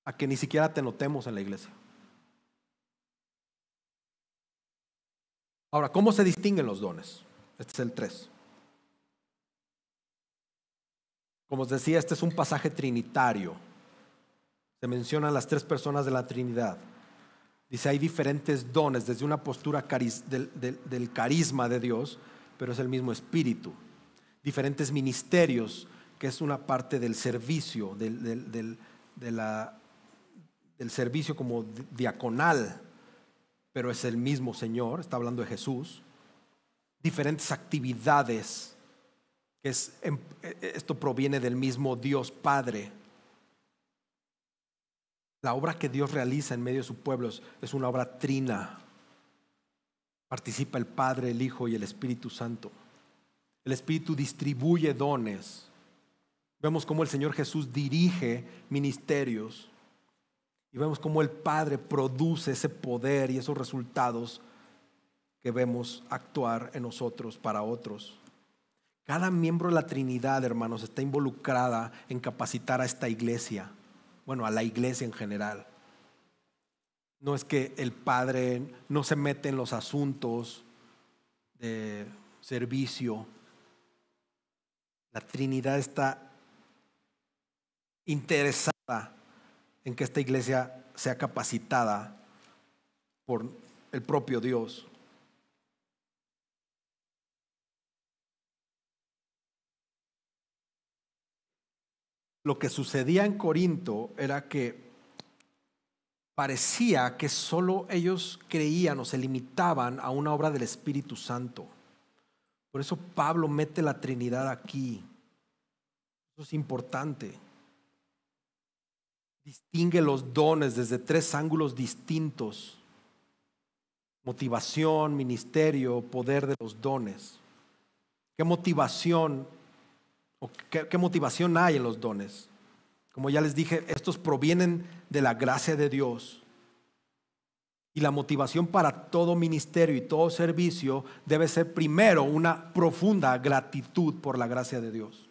a que ni siquiera te notemos en la iglesia. Ahora, ¿cómo se distinguen los dones? Este es el 3. Como os decía, este es un pasaje trinitario. Se mencionan las 3 personas de la Trinidad. Dice, hay diferentes dones desde una postura del carisma de Dios, pero es el mismo espíritu. Diferentes ministerios, que es una parte del servicio, del servicio como diaconal, pero es el mismo Señor, está hablando de Jesús. Diferentes actividades, esto proviene del mismo Dios Padre. La obra que Dios realiza en medio de su pueblo es una obra trina. Participa el Padre, el Hijo y el Espíritu Santo. El Espíritu distribuye dones. Vemos cómo el Señor Jesús dirige ministerios. Y vemos cómo el Padre produce ese poder y esos resultados que vemos actuar en nosotros para otros. Cada miembro de la Trinidad, hermanos, está involucrada en capacitar a esta iglesia. Bueno, a la iglesia en general. No es que el Padre no se mete en los asuntos de servicio. La Trinidad está interesada en que esta iglesia sea capacitada por el propio Dios. Lo que sucedía en Corinto era que parecía que solo ellos creían o se limitaban a una obra del Espíritu Santo. Por eso Pablo mete la Trinidad aquí. Eso es importante. Distingue los dones desde 3 ángulos distintos: motivación, ministerio, poder de los dones. ¿Qué motivación hay en los dones? Como ya les dije, estos provienen de la gracia de Dios. Y la motivación para todo ministerio y todo servicio debe ser primero una profunda gratitud por la gracia de Dios.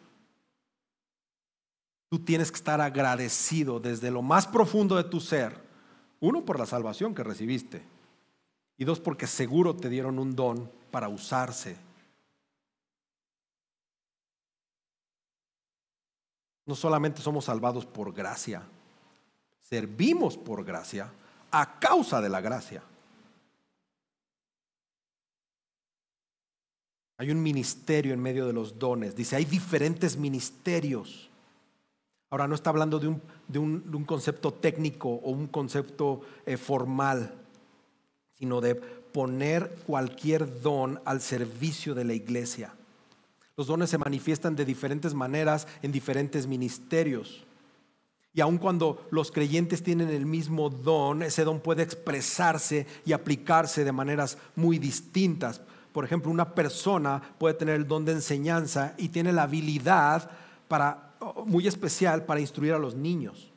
Tú tienes que estar agradecido desde lo más profundo de tu ser. 1, por la salvación que recibiste. Y 2, porque seguro te dieron un don para usarse. No solamente somos salvados por gracia, servimos por gracia a causa de la gracia. Hay un ministerio en medio de los dones. Dice, hay diferentes ministerios. Ahora no está hablando de un concepto técnico o un concepto formal, sino de poner cualquier don al servicio de la iglesia. Los dones se manifiestan de diferentes maneras en diferentes ministerios. Y aun cuando los creyentes tienen el mismo don, ese don puede expresarse y aplicarse de maneras muy distintas. Por ejemplo, una persona puede tener el don de enseñanza y tiene la habilidad muy especial para instruir a los niños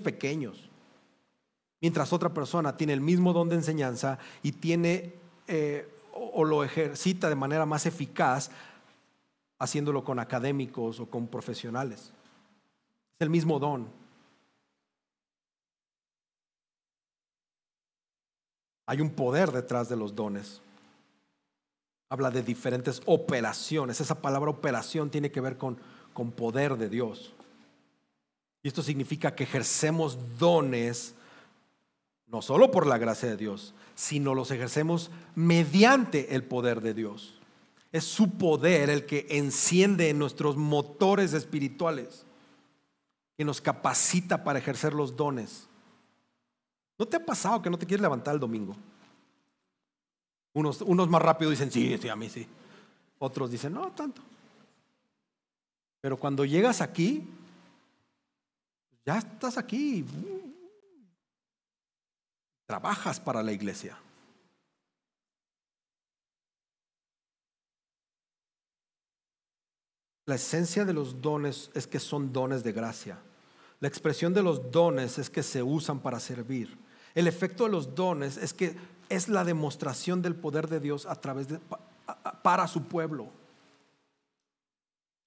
pequeños. Mientras otra persona tiene el mismo don de enseñanza y tiene o lo ejercita de manera más eficaz haciéndolo con académicos o con profesionales. Es el mismo don. Hay un poder detrás de los dones. Habla de diferentes operaciones. Esa palabra operación tiene que ver con poder de Dios. Y esto significa que ejercemos dones no solo por la gracia de Dios, sino los ejercemos mediante el poder de Dios. Es su poder el que enciende nuestros motores espirituales, que nos capacita para ejercer los dones. ¿No te ha pasado que no te quieres levantar el domingo? Unos más rápido dicen, sí, a mí sí. Otros dicen, no tanto. Pero cuando llegas aquí, ya estás aquí. Trabajas para la iglesia. La esencia de los dones es que son dones de gracia. La expresión de los dones es que se usan para servir. El efecto de los dones es que es la demostración del poder de Dios a través de para su pueblo.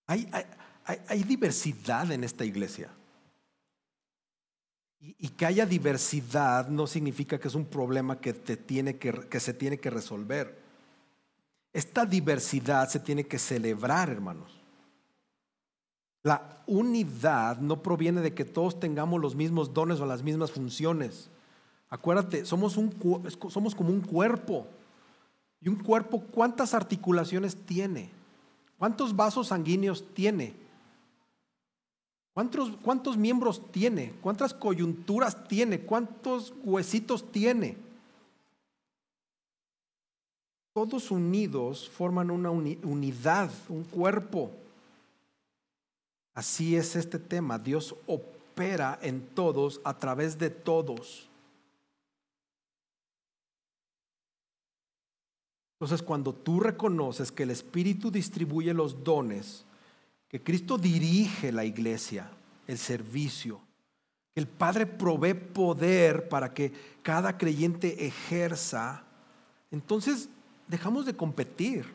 Hay diversidad en esta iglesia. Y que haya diversidad no significa que es un problema que se tiene que resolver. Esta diversidad se tiene que celebrar, hermanos. La unidad no proviene de que todos tengamos los mismos dones o las mismas funciones. Acuérdate, somos como un cuerpo. Y un cuerpo, ¿cuántas articulaciones tiene? ¿Cuántos vasos sanguíneos tiene? ¿Cuántos miembros tiene? ¿Cuántas coyunturas tiene? ¿Cuántos huesitos tiene? Todos unidos forman una unidad, un cuerpo. Así es este tema. Dios opera en todos, a través de todos. Entonces, cuando tú reconoces que el Espíritu distribuye los dones, que Cristo dirige la iglesia, el servicio, que el Padre provee poder para que cada creyente ejerza, entonces dejamos de competir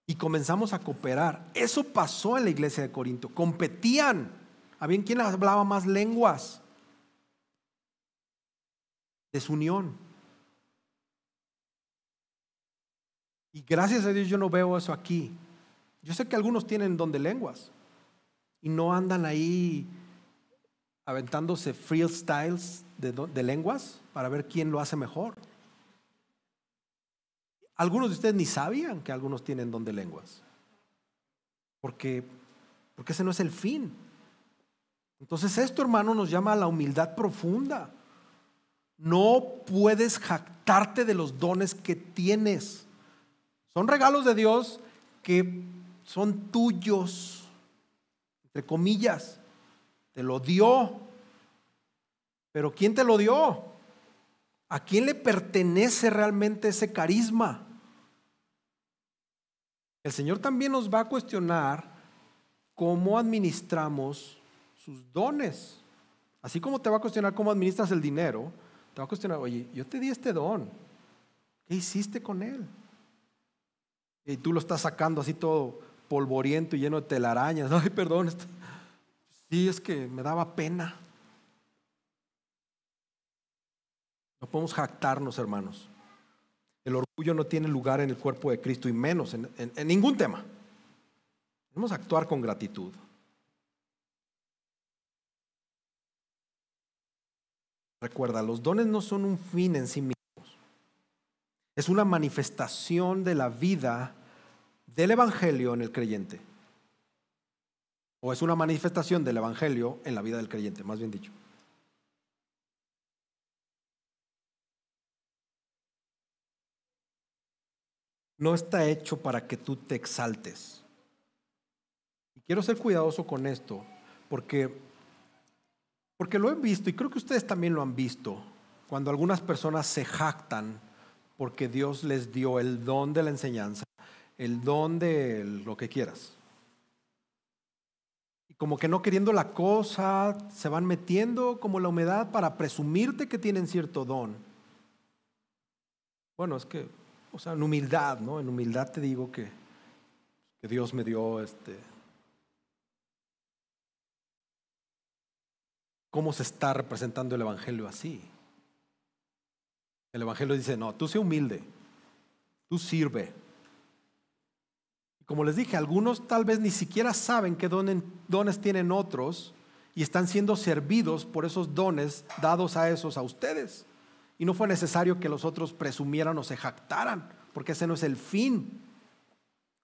y comenzamos a cooperar. Eso pasó en la iglesia de Corinto. Competían. Había quien hablaba más lenguas. Desunión. Y gracias a Dios yo no veo eso aquí. Yo sé que algunos tienen don de lenguas y no andan ahí aventándose freestyles de lenguas para ver quién lo hace mejor. Algunos de ustedes ni sabían que algunos tienen don de lenguas, porque ese no es el fin. Entonces esto, hermano, nos llama a la humildad profunda. No puedes jactarte de los dones que tienes. Son regalos de Dios que son tuyos, entre comillas. Te lo dio. Pero ¿quién te lo dio? ¿A quién le pertenece realmente ese carisma? El Señor también nos va a cuestionar cómo administramos sus dones. Así como te va a cuestionar cómo administras el dinero, te va a cuestionar, oye, yo te di este don, ¿qué hiciste con él? Y tú lo estás sacando así todo polvoriento y lleno de telarañas. Ay, perdón, sí, es que me daba pena. No podemos jactarnos, hermanos. El orgullo no tiene lugar en el cuerpo de Cristo y menos en ningún tema. Debemos actuar con gratitud. Recuerda, los dones no son un fin en sí mismos. Es una manifestación de la vida del Evangelio en el creyente. O es una manifestación del Evangelio en la vida del creyente, más bien dicho. No está hecho para que tú te exaltes. Y quiero ser cuidadoso con esto, porque lo he visto y creo que ustedes también lo han visto, cuando algunas personas se jactan porque Dios les dio el don de la enseñanza, el don de lo que quieras. Y como que no queriendo la cosa, se van metiendo como la humedad para presumirte que tienen cierto don. Bueno, es que, o sea, en humildad, ¿no? En humildad te digo que Dios me dio ¿cómo se está representando el evangelio así? El evangelio dice, no, tú sé humilde, tú sirve. Como les dije, algunos tal vez ni siquiera saben qué dones tienen otros y están siendo servidos por esos dones dados a ustedes. Y no fue necesario que los otros presumieran o se jactaran, porque ese no es el fin.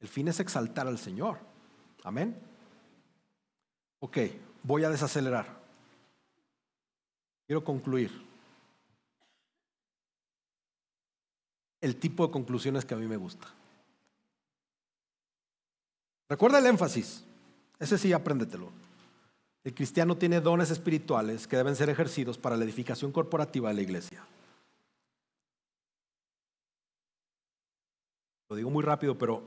El fin es exaltar al Señor. Amén. Ok, voy a desacelerar. Quiero concluir. El tipo de conclusiones que a mí me gusta. Recuerda el énfasis. Ese sí, apréndetelo. El cristiano tiene dones espirituales que deben ser ejercidos para la edificación corporativa de la iglesia. Lo digo muy rápido, pero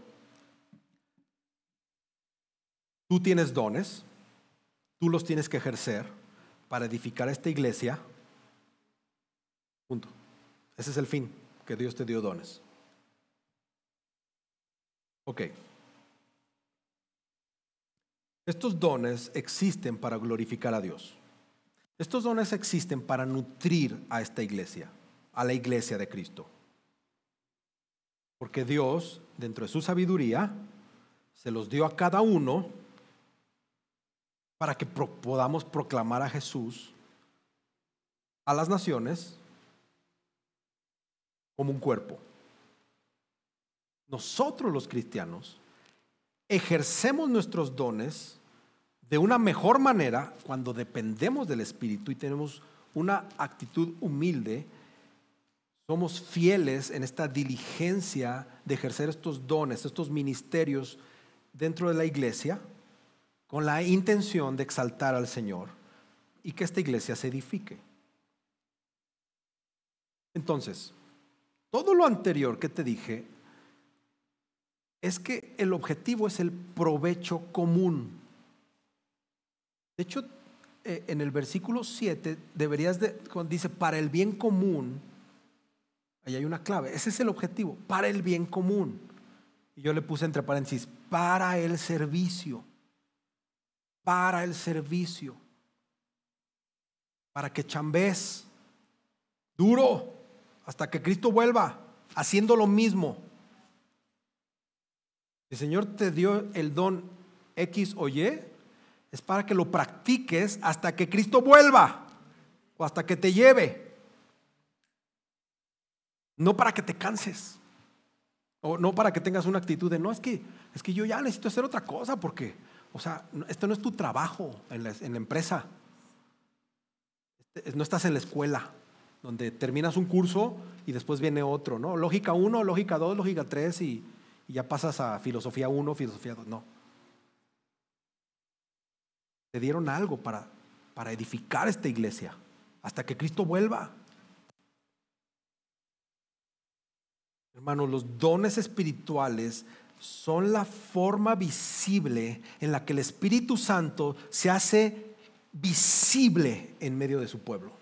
tú tienes dones, tú los tienes que ejercer para edificar esta iglesia. Punto. Ese es el fin, que Dios te dio dones. Ok. Estos dones existen para glorificar a Dios. Estos dones existen para nutrir a esta iglesia, a la iglesia de Cristo. Porque Dios, dentro de su sabiduría, se los dio a cada uno para que podamos proclamar a Jesús a las naciones como un cuerpo. Nosotros los cristianos ejercemos nuestros dones de una mejor manera cuando dependemos del Espíritu y tenemos una actitud humilde. Somos fieles en esta diligencia de ejercer estos dones, estos ministerios dentro de la iglesia, con la intención de exaltar al Señor y que esta iglesia se edifique. Entonces, todo lo anterior que te dije es que el objetivo es el provecho común. De hecho, en el versículo 7 dice para el bien común. Ahí hay una clave, ese es el objetivo, para el bien común. Y yo le puse entre paréntesis, para el servicio. Para el servicio. Para que chambees duro hasta que Cristo vuelva, haciendo lo mismo. Si el Señor te dio el don X o Y, es para que lo practiques hasta que Cristo vuelva o hasta que te lleve. No para que te canses, o no para que tengas una actitud de no, es que yo ya necesito hacer otra cosa porque, o sea, esto no es tu trabajo en la empresa. No estás en la escuela donde terminas un curso y después viene otro, ¿no? Lógica 1, lógica 2, lógica 3 y ya pasas a filosofía 1, filosofía 2. No. Te dieron algo para edificar esta iglesia hasta que Cristo vuelva. Hermanos, los dones espirituales son la forma visible en la que el Espíritu Santo se hace visible en medio de su pueblo.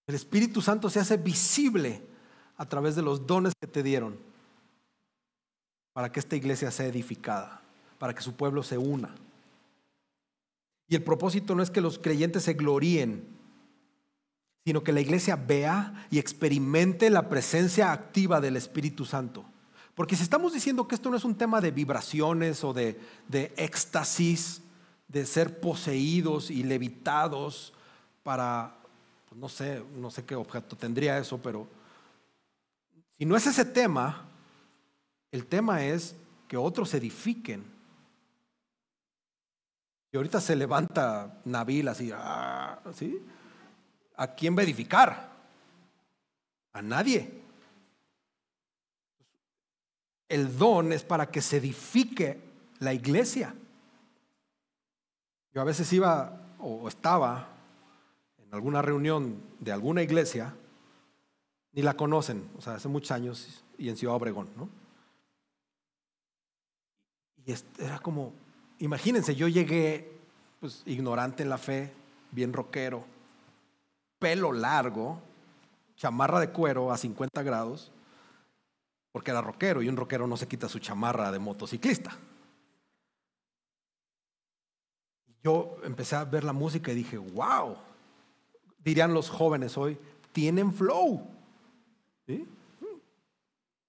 El Espíritu Santo se hace visible a través de los dones que te dieron para que esta iglesia sea edificada, para que su pueblo se una. Y el propósito no es que los creyentes se gloríen, sino que la iglesia vea y experimente la presencia activa del Espíritu Santo. Porque si estamos diciendo que esto no es un tema de vibraciones o de éxtasis, de ser poseídos y levitados para, pues no sé qué objeto tendría eso, pero si no es ese tema, el tema es que otros edifiquen. Y ahorita se levanta Nabil así, ¿sí? ¿A quién va a edificar? A nadie. El don es para que se edifique la iglesia. Yo a veces iba o estaba en alguna reunión de alguna iglesia, ni la conocen, o sea, hace muchos años, y en Ciudad Obregón, ¿no? Y era como, imagínense, yo llegué pues ignorante en la fe, bien rockero, pelo largo, chamarra de cuero a 50 grados, porque era rockero y un rockero no se quita su chamarra de motociclista. yo empecé a ver la música y dije, wow, dirían los jóvenes hoy, tienen flow. ¿Sí?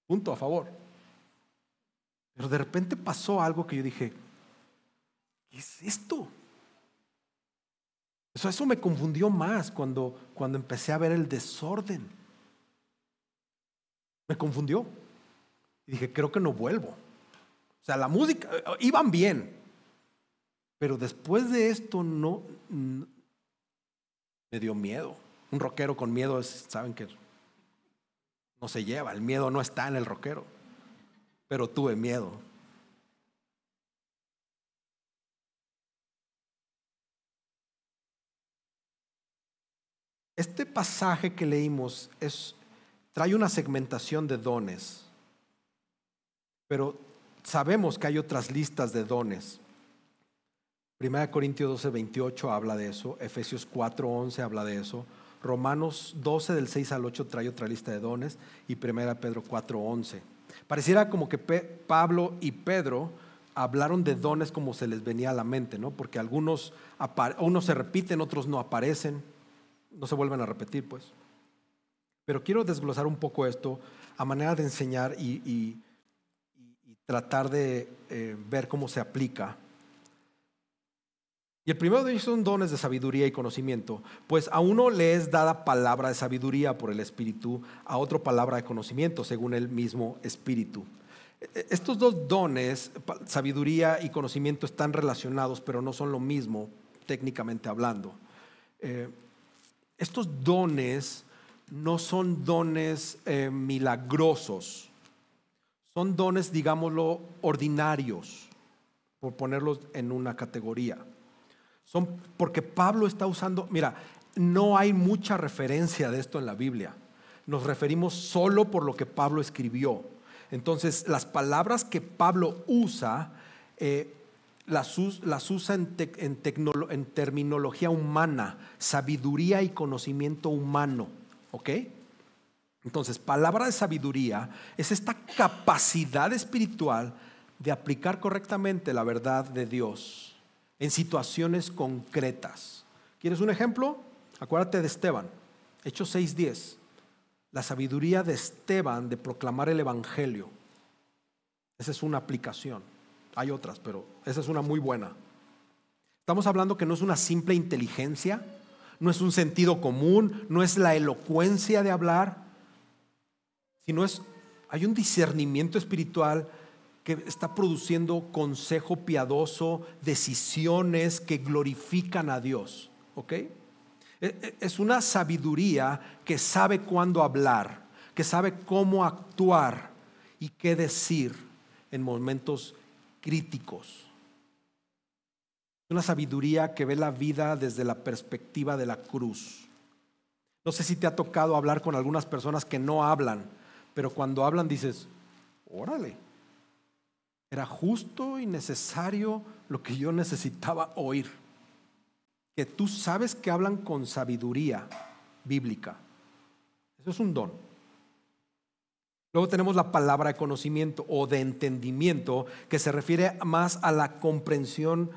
Punto a favor. Pero de repente pasó algo que yo dije, ¿qué es esto? Eso me confundió más cuando empecé a ver el desorden. Me confundió. Y dije, creo que no vuelvo. O sea, la música, iban bien. Pero después de esto no me dio miedo. Un rockero con miedo saben que no se lleva. El miedo no está en el rockero. Pero tuve miedo. Este pasaje que leímos trae una segmentación de dones, pero sabemos que hay otras listas de dones. 1 Corintios 12:28 habla de eso, Efesios 4:11 habla de eso, Romanos 12 del 6 al 8 trae otra lista de dones y 1 Pedro 4:11. Pareciera como que Pablo y Pedro hablaron de dones como se les venía a la mente, ¿no? Porque unos se repiten, otros no aparecen, no se vuelven a repetir, pues. Pero quiero desglosar un poco esto a manera de enseñar y tratar de ver cómo se aplica. Y el primero de ellos son dones de sabiduría y conocimiento. Pues a uno le es dada palabra de sabiduría por el Espíritu, a otro palabra de conocimiento según el mismo Espíritu. Estos dos dones, sabiduría y conocimiento, están relacionados, pero no son lo mismo técnicamente hablando. Estos dones no son dones milagrosos, son dones, digámoslo, ordinarios, por ponerlos en una categoría. Son porque Pablo está usando, mira, no hay mucha referencia de esto en la Biblia. Nos referimos solo por lo que Pablo escribió. Entonces, las palabras que Pablo usa, las usa en terminología humana, sabiduría y conocimiento humano. ¿Ok? Entonces, palabra de sabiduría es esta capacidad espiritual de aplicar correctamente la verdad de Dios en situaciones concretas. ¿Quieres un ejemplo? Acuérdate de Esteban, Hechos 6:10. La sabiduría de Esteban de proclamar el evangelio. Esa es una aplicación. Hay otras, pero esa es una muy buena. Estamos hablando que no es una simple inteligencia, no es un sentido común, no es la elocuencia de hablar, sino hay un discernimiento espiritual que está produciendo consejo piadoso, decisiones que glorifican a Dios. ¿Ok? Es una sabiduría que sabe cuándo hablar, que sabe cómo actuar y qué decir en momentos críticos. Una sabiduría que ve la vida desde la perspectiva de la cruz. No sé si te ha tocado hablar con algunas personas que no hablan, pero cuando hablan dices, órale, era justo y necesario lo que yo necesitaba oír. Que tú sabes que hablan con sabiduría bíblica. Eso es un don. Luego tenemos la palabra de conocimiento o de entendimiento, que se refiere más a la comprensión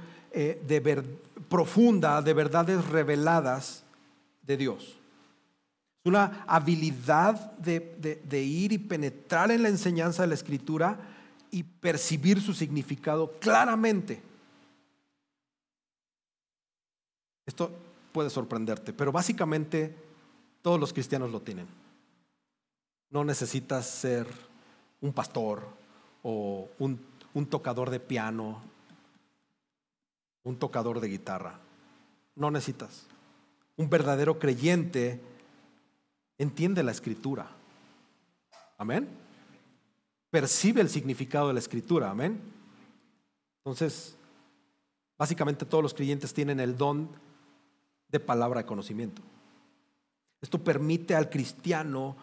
profunda de verdades reveladas de Dios. Es una habilidad de ir y penetrar en la enseñanza de la Escritura y percibir su significado claramente. Esto puede sorprenderte, pero básicamente todos los cristianos lo tienen. No necesitas ser un pastor o un tocador de piano, un tocador de guitarra. No necesitas. Un verdadero creyente entiende la Escritura. Amén. Percibe el significado de la Escritura. Amén. Entonces, básicamente todos los creyentes tienen el don de palabra de conocimiento. Esto permite al cristiano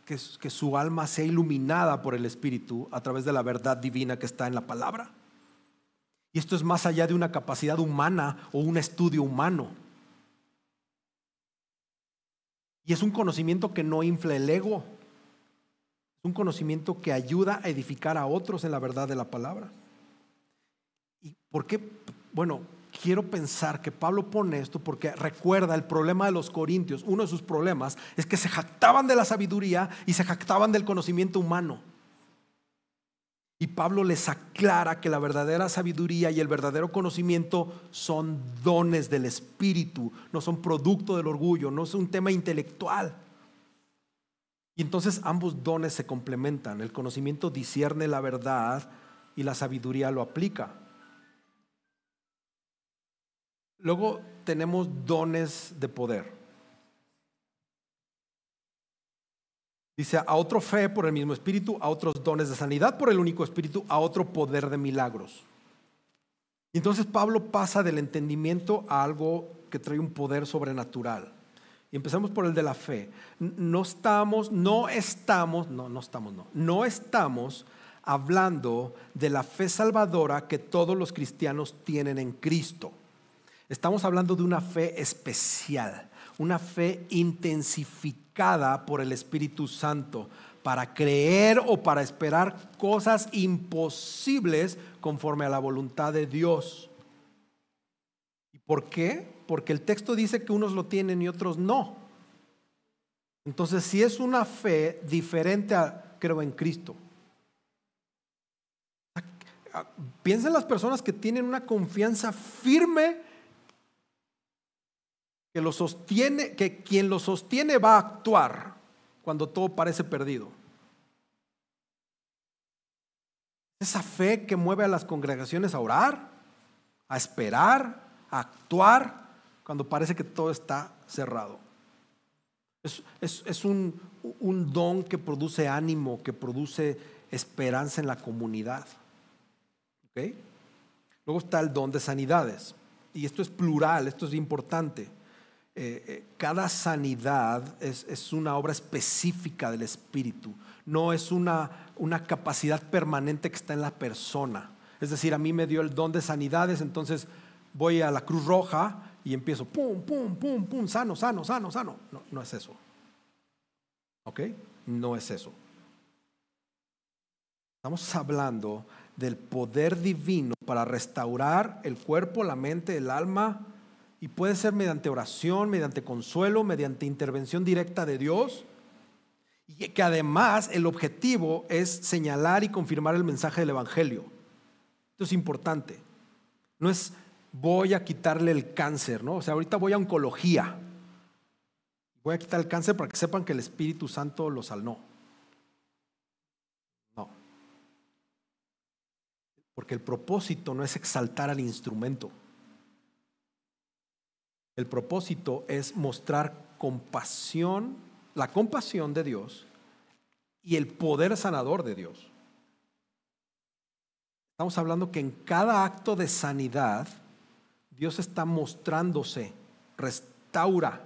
que su alma sea iluminada por el Espíritu a través de la verdad divina que está en la palabra. Y esto es más allá de una capacidad humana o un estudio humano. Y es un conocimiento que no infla el ego. Es un conocimiento que ayuda a edificar a otros en la verdad de la palabra. ¿Y por qué? Bueno, quiero pensar que Pablo pone esto porque recuerda el problema de los corintios. Uno de sus problemas es que se jactaban de la sabiduría y se jactaban del conocimiento humano. Y Pablo les aclara que la verdadera sabiduría y el verdadero conocimiento son dones del Espíritu, no son producto del orgullo, no es un tema intelectual. Y entonces ambos dones se complementan. El conocimiento discierne la verdad y la sabiduría lo aplica. Luego tenemos dones de poder. Dice, a otro fe por el mismo Espíritu, a otros dones de sanidad por el único Espíritu, a otro poder de milagros. Y entonces Pablo pasa del entendimiento a algo que trae un poder sobrenatural. Y empezamos por el de la fe. No estamos hablando de la fe salvadora que todos los cristianos tienen en Cristo. Estamos hablando de una fe especial, una fe intensificada por el Espíritu Santo para creer o para esperar cosas imposibles conforme a la voluntad de Dios. ¿Y por qué? Porque el texto dice que unos lo tienen y otros no. Entonces, si es una fe diferente a creo en Cristo. Piensa en las personas que tienen una confianza firme que lo sostiene, que quien lo sostiene va a actuar cuando todo parece perdido. Esa fe que mueve a las congregaciones a orar, a esperar, a actuar cuando parece que todo está cerrado. Es un don que produce ánimo, que produce esperanza en la comunidad. ¿Okay? Luego está el don de sanidades. Y esto es plural, esto es importante. Cada sanidad es una obra específica del Espíritu. No es una capacidad permanente que está en la persona. Es decir, a mí me dio el don de sanidades, entonces voy a la Cruz Roja y empiezo pum, pum, pum, pum, sano, sano, sano, sano. No es eso. ¿Ok? No es eso. Estamos hablando del poder divino para restaurar el cuerpo, la mente, el alma, y puede ser mediante oración, mediante consuelo, mediante intervención directa de Dios, y que además el objetivo es señalar y confirmar el mensaje del Evangelio. Esto es importante. No es voy a quitarle el cáncer, ¿no? O sea, ahorita voy a oncología. Voy a quitar el cáncer para que sepan que el Espíritu Santo lo sanó. No. Porque el propósito no es exaltar al instrumento. El propósito es mostrar compasión, la compasión de Dios y el poder sanador de Dios. Estamos hablando que en cada acto de sanidad Dios está mostrándose, restaura,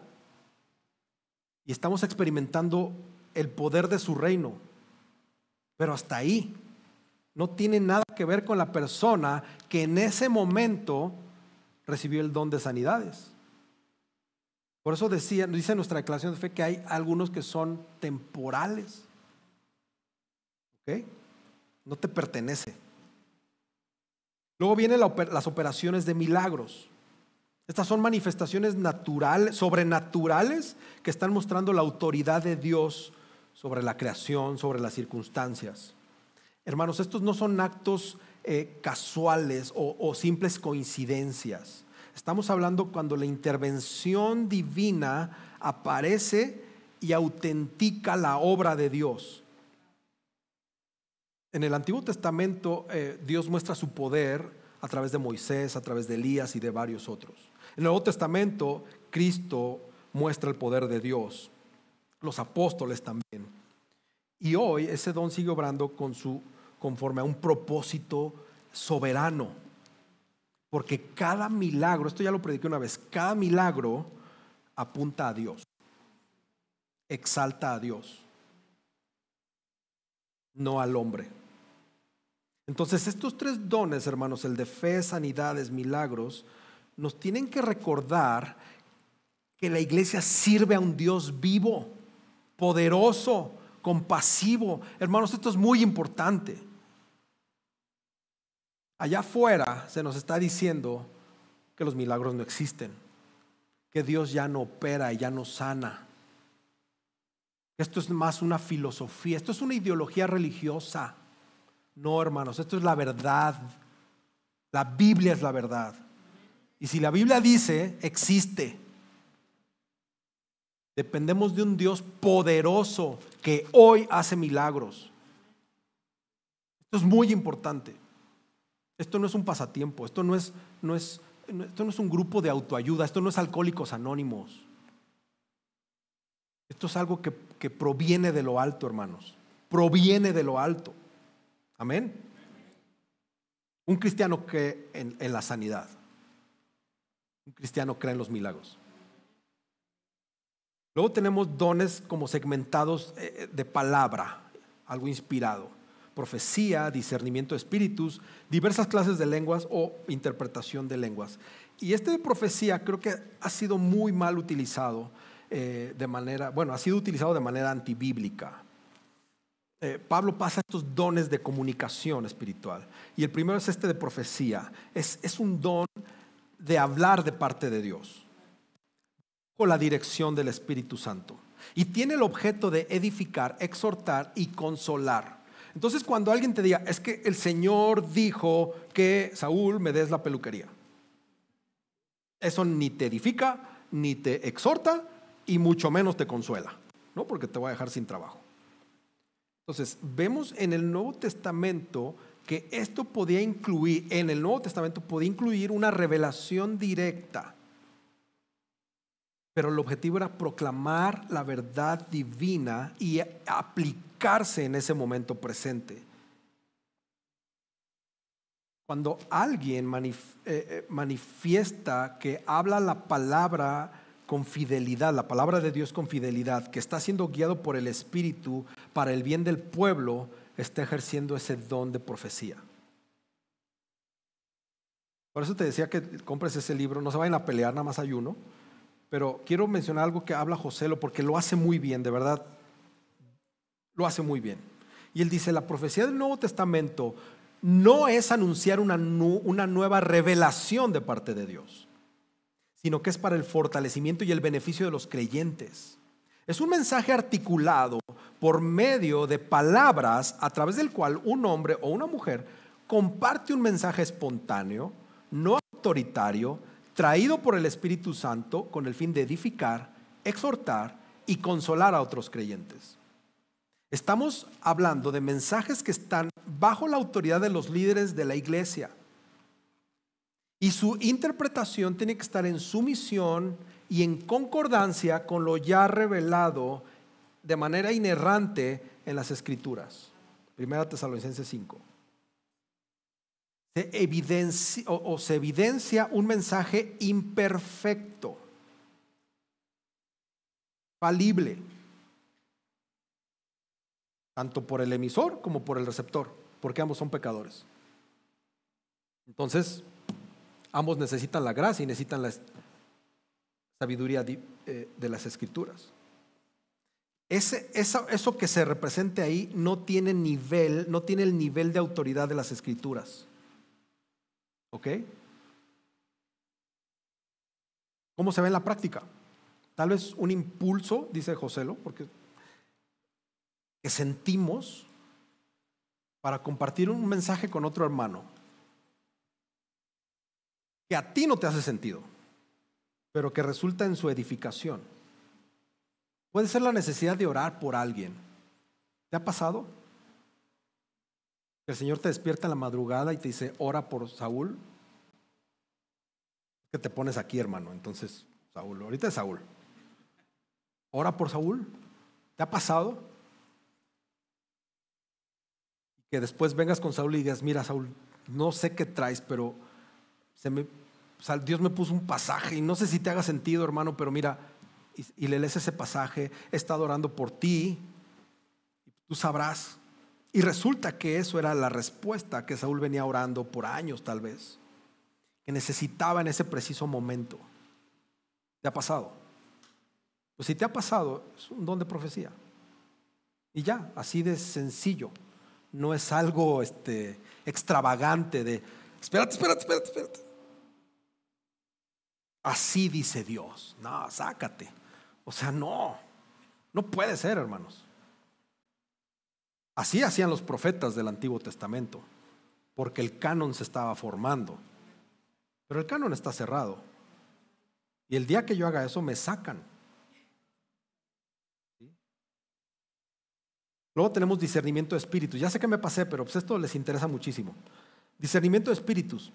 y estamos experimentando el poder de su reino. Pero hasta ahí no tiene nada que ver con la persona que en ese momento recibió el don de sanidades. Por eso dice nuestra declaración de fe que hay algunos que son temporales. ¿Ok? No te pertenece. Luego vienen las operaciones de milagros. Estas son manifestaciones naturales, sobrenaturales, que están mostrando la autoridad de Dios sobre la creación, sobre las circunstancias. Hermanos, estos no son actos casuales o simples coincidencias. Estamos hablando cuando la intervención divina aparece y autentica la obra de Dios. En el Antiguo Testamento Dios muestra su poder a través de Moisés, a través de Elías y de varios otros. En el Nuevo Testamento Cristo muestra el poder de Dios, los apóstoles también. Y hoy ese don sigue obrando conforme a un propósito soberano. Porque cada milagro, esto ya lo prediqué una vez, cada milagro apunta a Dios, exalta a Dios, no al hombre. Entonces estos tres dones, hermanos, el de fe, sanidades, milagros, nos tienen que recordar que la iglesia sirve a un Dios vivo, poderoso, compasivo. Hermanos, esto es muy importante. Allá afuera se nos está diciendo que los milagros no existen, que Dios ya no opera y ya no sana. Esto es más una filosofía, esto es una ideología religiosa. No, hermanos, esto es la verdad. La Biblia es la verdad. Y si la Biblia dice, existe. Dependemos de un Dios poderoso que hoy hace milagros. Esto es muy importante. Esto no es un pasatiempo, esto no es un grupo de autoayuda, esto no es Alcohólicos Anónimos. Esto es algo que proviene de lo alto, hermanos. Proviene de lo alto. Amén. Un cristiano cree en la sanidad. Un cristiano cree en los milagros. Luego tenemos dones como segmentados de palabra, algo inspirado. Profecía, discernimiento de espíritus, diversas clases de lenguas o interpretación de lenguas. Y este de profecía creo que ha sido muy mal utilizado ha sido utilizado de manera antibíblica. Pablo pasa estos dones de comunicación espiritual. Y el primero es este de profecía. Es un don de hablar de parte de Dios, con la dirección del Espíritu Santo. Y tiene el objeto de edificar, exhortar y consolar. Entonces, cuando alguien te diga, es que el Señor dijo que Saúl me des la peluquería, eso ni te edifica, ni te exhorta y mucho menos te consuela, ¿no? Porque te va a dejar sin trabajo. Entonces, vemos en el Nuevo Testamento que esto podía incluir, en el Nuevo Testamento podía incluir una revelación directa. Pero el objetivo era proclamar la verdad divina y aplicarse en ese momento presente. Cuando alguien manifiesta que habla la palabra con fidelidad, la palabra de Dios con fidelidad, que está siendo guiado por el Espíritu para el bien del pueblo, está ejerciendo ese don de profecía. Por eso te decía que compres ese libro, no se vayan a pelear, nada más hay uno. Pero quiero mencionar algo que habla Joselo porque lo hace muy bien, de verdad. Lo hace muy bien. Y él dice, la profecía del Nuevo Testamento no es anunciar una nueva revelación de parte de Dios, sino que es para el fortalecimiento y el beneficio de los creyentes. Es un mensaje articulado por medio de palabras a través del cual un hombre o una mujer comparte un mensaje espontáneo, no autoritario, traído por el Espíritu Santo con el fin de edificar, exhortar y consolar a otros creyentes. Estamos hablando de mensajes que están bajo la autoridad de los líderes de la iglesia. Y su interpretación tiene que estar en sumisión y en concordancia con lo ya revelado de manera inerrante en las Escrituras. 1 Tesalonicenses 5. Se evidencia un mensaje imperfecto, falible, tanto por el emisor como por el receptor, porque ambos son pecadores. Entonces, ambos necesitan la gracia y necesitan la sabiduría de las Escrituras. Eso que se represente ahí no tiene el nivel de autoridad de las Escrituras. ¿Ok? ¿Cómo se ve en la práctica? Tal vez un impulso, dice Joselo, porque que sentimos para compartir un mensaje con otro hermano que a ti no te hace sentido, pero que resulta en su edificación. Puede ser la necesidad de orar por alguien. ¿Te ha pasado? El Señor te despierta en la madrugada y te dice, ora por Saúl. Que te pones aquí, hermano. Entonces, Saúl, ahorita es Saúl. Ora por Saúl. ¿Te ha pasado? Que después vengas con Saúl y digas, mira, Saúl, no sé qué traes, pero Dios me puso un pasaje y no sé si te haga sentido, hermano, pero mira, y le lees ese pasaje, he estado orando por ti, tú sabrás. Y resulta que eso era la respuesta que Saúl venía orando por años tal vez, que necesitaba en ese preciso momento. ¿Te ha pasado? Pues si te ha pasado, es un don de profecía. Y ya, así de sencillo. No es algo extravagante de espérate. así dice Dios. No, sácate. O sea, no puede ser, hermanos. Así hacían los profetas del Antiguo Testamento, porque el canon se estaba formando. Pero el canon está cerrado. Y el día que yo haga eso, me sacan. ¿Sí? Luego tenemos discernimiento de espíritus. Ya sé que me pasé, pero pues esto les interesa muchísimo. Discernimiento de espíritus.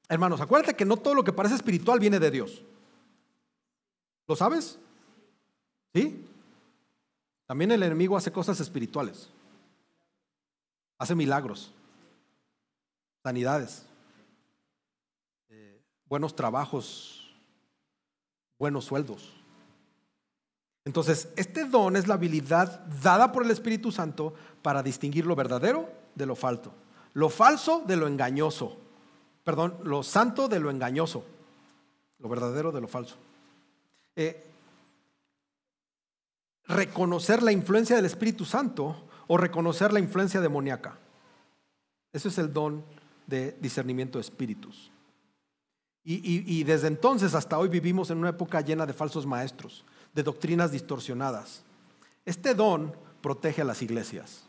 Hermanos, acuérdate que no todo lo que parece espiritual viene de Dios. ¿Lo sabes? ¿Sí? También el enemigo hace cosas espirituales. Hace milagros, sanidades, buenos trabajos, buenos sueldos. Entonces, este don es la habilidad dada por el Espíritu Santo para distinguir lo verdadero de lo falso, lo falso de lo engañoso, perdón, lo santo de lo engañoso, lo verdadero de lo falso. Reconocer la influencia del Espíritu Santo o reconocer la influencia demoníaca. Ese es el don de discernimiento de espíritus. Y desde entonces hasta hoy vivimos en una época llena de falsos maestros, de doctrinas distorsionadas. Este don protege a las iglesias,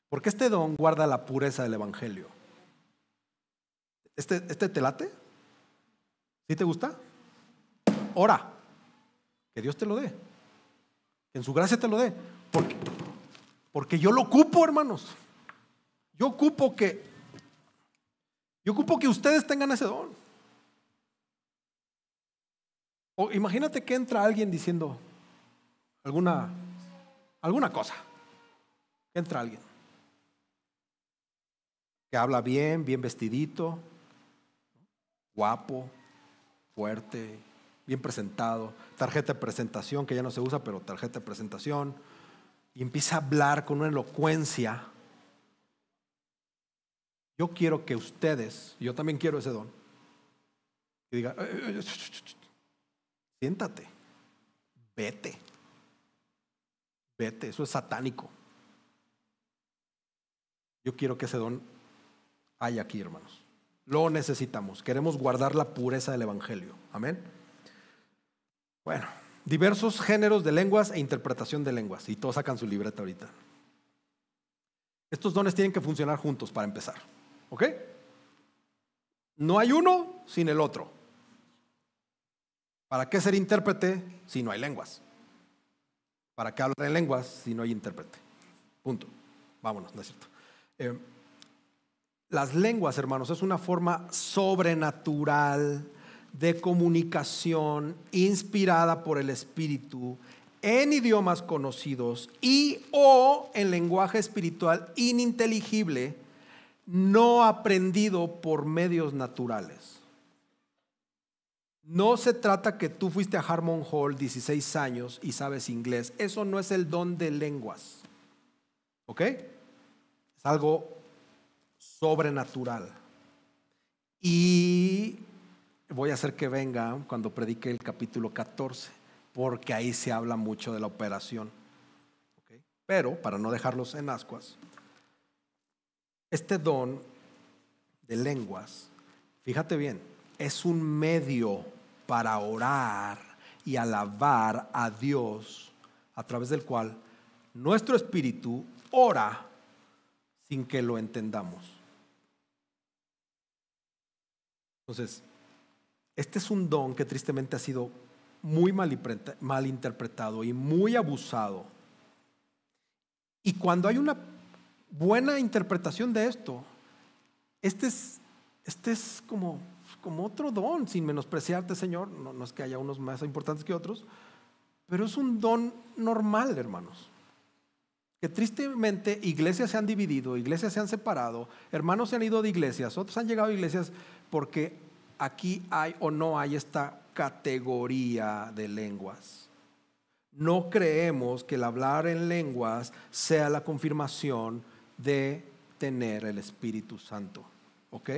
porque este don guarda la pureza del evangelio. ¿Este te late? ¿Sí te gusta? Ora, que Dios te lo dé, que en su gracia te lo dé, porque yo lo ocupo, hermanos. Yo ocupo que ustedes tengan ese don. O imagínate que entra alguien diciendo alguna cosa. Que entra alguien que habla bien vestidito, guapo, fuerte, bien presentado, tarjeta de presentación que ya no se usa, pero tarjeta de presentación, y empieza a hablar con una elocuencia. Yo quiero que ustedes, yo también quiero ese don, que digan, siéntate, vete, eso es satánico. Yo quiero que ese don haya aquí, hermanos. Lo necesitamos, queremos guardar la pureza del evangelio. Amén. Bueno, diversos géneros de lenguas e interpretación de lenguas, y todos sacan su libreta ahorita. Estos dones tienen que funcionar juntos para empezar. ¿Ok? No hay uno sin el otro. ¿Para qué ser intérprete si no hay lenguas? ¿Para qué hablar en lenguas si no hay intérprete? Punto. Vámonos, ¿no es cierto? Las lenguas, hermanos, es una forma sobrenatural de comunicación inspirada por el Espíritu en idiomas conocidos y o en lenguaje espiritual ininteligible, no aprendido por medios naturales. No se trata que tú fuiste a Harmon Hall 16 años y sabes inglés. Eso no es el don de lenguas. ¿Ok? Es algo sobrenatural. Y voy a hacer que venga cuando predique el capítulo 14, porque ahí se habla mucho de la operación. ¿Ok? Pero, para no dejarlos en ascuas, este don de lenguas, fíjate bien, es un medio para orar y alabar a Dios, a través del cual nuestro espíritu ora sin que lo entendamos. Entonces, este es un don que tristemente ha sido muy mal interpretado y muy abusado. Y cuando hay una buena interpretación de esto, este es como otro don, sin menospreciarte, Señor. No es que haya unos más importantes que otros, pero es un don normal, hermanos. Que tristemente iglesias se han dividido, iglesias se han separado, hermanos se han ido de iglesias, otros han llegado a iglesias porque aquí hay o no hay esta categoría de lenguas. No creemos que el hablar en lenguas sea la confirmación de tener el Espíritu Santo. ¿Ok?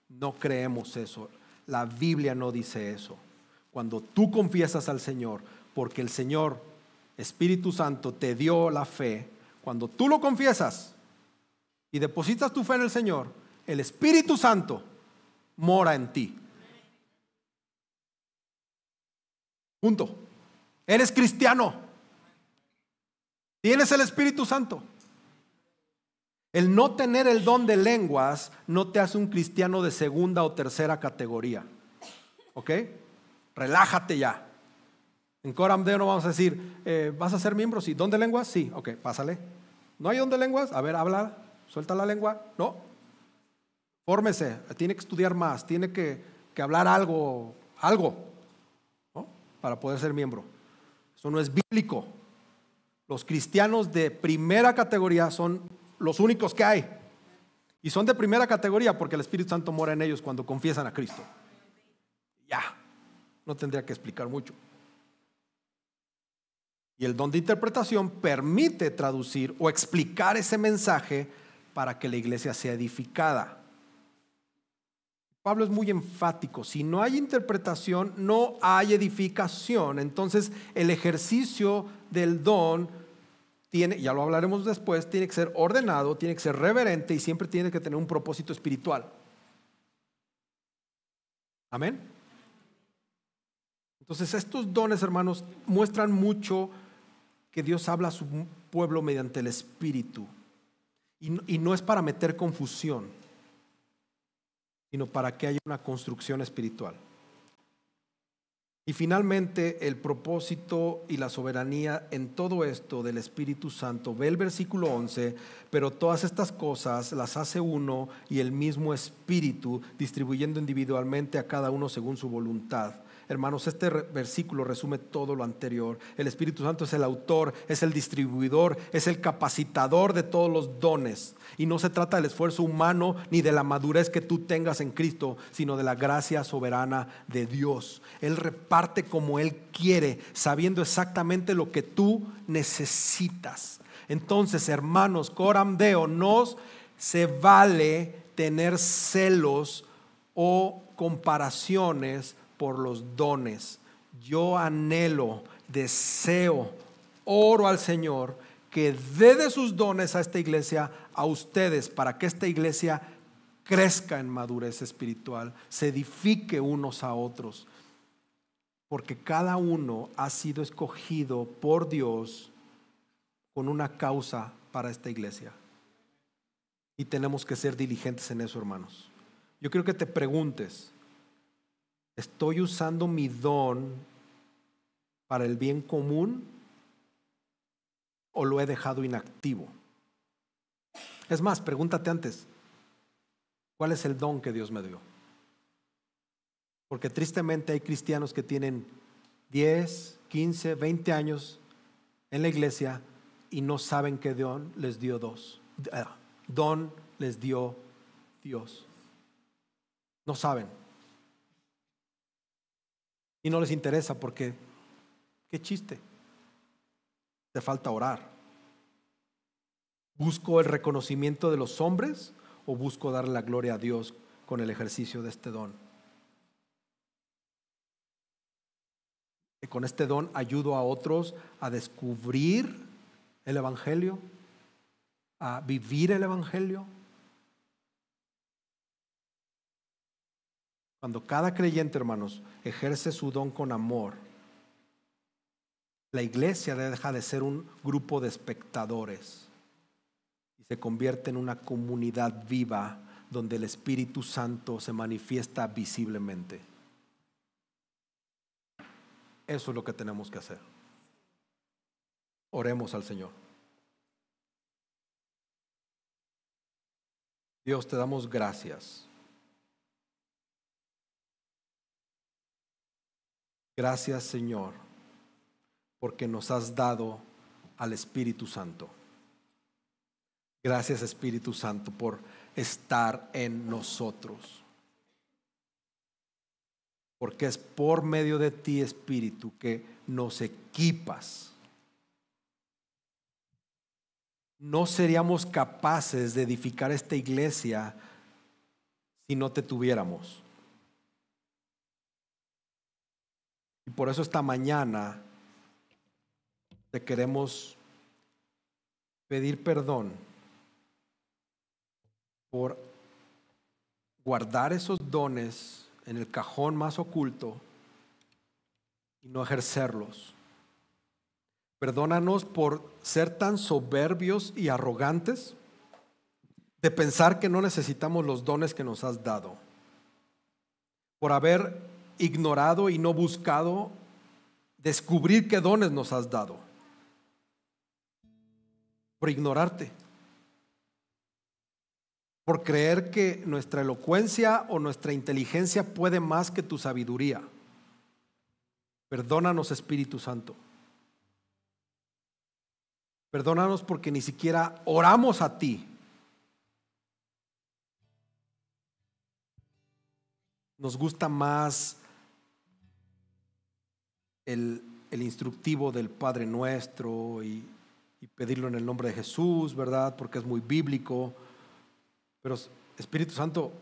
No creemos eso. La Biblia no dice eso. Cuando tú confiesas al Señor, porque el Señor Espíritu Santo te dio la fe, cuando tú lo confiesas y depositas tu fe en el Señor, el Espíritu Santo mora en ti. Punto. Eres cristiano. Tienes el Espíritu Santo. El no tener el don de lenguas no te hace un cristiano de segunda o tercera categoría. ¿Ok? Relájate ya. En Coram Deo no vamos a decir, ¿vas a ser miembro? Sí. ¿Don de lenguas? Sí. Ok, pásale. ¿No hay don de lenguas? A ver, habla, suelta la lengua. No. Fórmese, tiene que estudiar más, tiene que hablar algo, ¿no? Para poder ser miembro. Eso no es bíblico. Los cristianos de primera categoría son los únicos que hay. Y son de primera categoría porque el Espíritu Santo mora en ellos cuando confiesan a Cristo. Ya, no tendría que explicar mucho. Y el don de interpretación permite traducir o explicar ese mensaje para que la iglesia sea edificada. Pablo es muy enfático: si no hay interpretación, no hay edificación. Entonces el ejercicio del don tiene, ya lo hablaremos después, tiene que ser ordenado, tiene que ser reverente y siempre tiene que tener un propósito espiritual. Amén. Entonces estos dones, hermanos, muestran mucho que Dios habla a su pueblo mediante el Espíritu. Y no es para meter confusión, sino para que haya una construcción espiritual. Y finalmente, el propósito y la soberanía en todo esto del Espíritu Santo. Ve el versículo 11: pero todas estas cosas las hace uno y el mismo Espíritu, distribuyendo individualmente a cada uno según su voluntad. Hermanos, este versículo resume todo lo anterior. El Espíritu Santo es el autor, es el distribuidor, es el capacitador de todos los dones. Y no se trata del esfuerzo humano ni de la madurez que tú tengas en Cristo, sino de la gracia soberana de Dios. Él reparte como Él quiere, sabiendo exactamente lo que tú necesitas. Entonces, hermanos, Coram Deo, no se vale tener celos o comparaciones por los dones. Yo anhelo, deseo, oro al Señor que dé de sus dones a esta iglesia, a ustedes, para que esta iglesia crezca en madurez espiritual, se edifique unos a otros, porque cada uno ha sido escogido por Dios con una causa para esta iglesia. Y tenemos que ser diligentes en eso, hermanos. Yo quiero que te preguntes: ¿estoy usando mi don para el bien común o lo he dejado inactivo? Es más, pregúntate antes: ¿cuál es el don que Dios me dio? Porque tristemente hay cristianos que tienen 10, 15, 20 años en la iglesia y no saben qué don les dio don les dio Dios. No saben. Y no les interesa porque, qué chiste, te falta orar. ¿Busco el reconocimiento de los hombres o busco darle la gloria a Dios con el ejercicio de este don? Y con este don ayudo a otros a descubrir el Evangelio, a vivir el Evangelio. Cuando cada creyente, hermanos, ejerce su don con amor, la iglesia deja de ser un grupo de espectadores y se convierte en una comunidad viva donde el Espíritu Santo se manifiesta visiblemente. Eso es lo que tenemos que hacer. Oremos al Señor. Dios, te damos gracias. Gracias, Señor, porque nos has dado al Espíritu Santo. Gracias, Espíritu Santo, por estar en nosotros. Porque es por medio de ti, Espíritu, que nos equipas. No seríamos capaces de edificar esta iglesia si no te tuviéramos. Y por eso esta mañana te queremos pedir perdón por guardar esos dones en el cajón más oculto y no ejercerlos. Perdónanos por ser tan soberbios y arrogantes, de pensar que no necesitamos los dones que nos has dado, por haber ignorado y no buscado descubrir qué dones nos has dado, por ignorarte, por creer que nuestra elocuencia o nuestra inteligencia puede más que tu sabiduría. Perdónanos, Espíritu Santo. Perdónanos porque ni siquiera oramos a ti. Nos gusta más el instructivo del Padre Nuestro y pedirlo en el nombre de Jesús, ¿verdad? Porque es muy bíblico. Pero Espíritu Santo,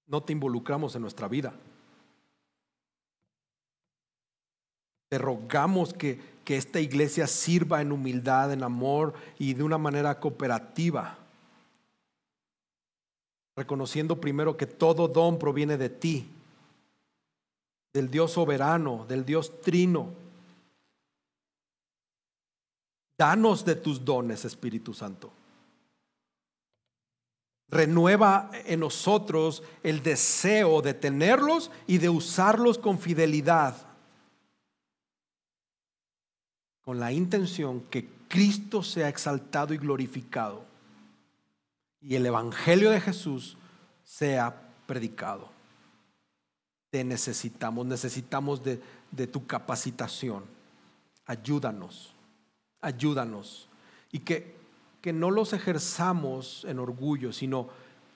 no te involucramos en nuestra vida. Te rogamos que esta iglesia sirva en humildad, en amor y de una manera cooperativa, reconociendo primero que todo don proviene de ti, del Dios soberano, del Dios trino. Danos de tus dones, Espíritu Santo. Renueva en nosotros el deseo de tenerlos y de usarlos con fidelidad, con la intención que Cristo sea exaltado y glorificado y el evangelio de Jesús sea predicado. Te necesitamos de tu capacitación. Ayúdanos y que no los ejerzamos en orgullo, sino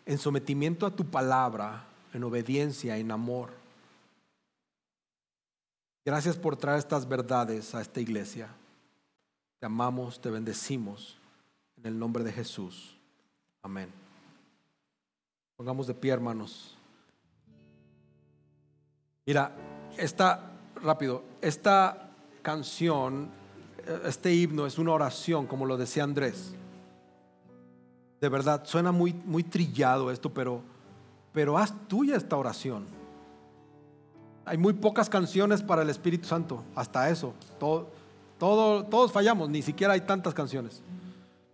en sometimiento a tu palabra, en obediencia, en amor. Gracias por traer estas verdades a esta iglesia. Te amamos, te bendecimos en el nombre de Jesús. Amén. Pongamos de pie, hermanos. Mira, esta canción, este himno es una oración, como lo decía Andrés. De verdad, suena muy, muy trillado esto, pero haz tuya esta oración. Hay muy pocas canciones para el Espíritu Santo, hasta eso. Todos fallamos, ni siquiera hay tantas canciones.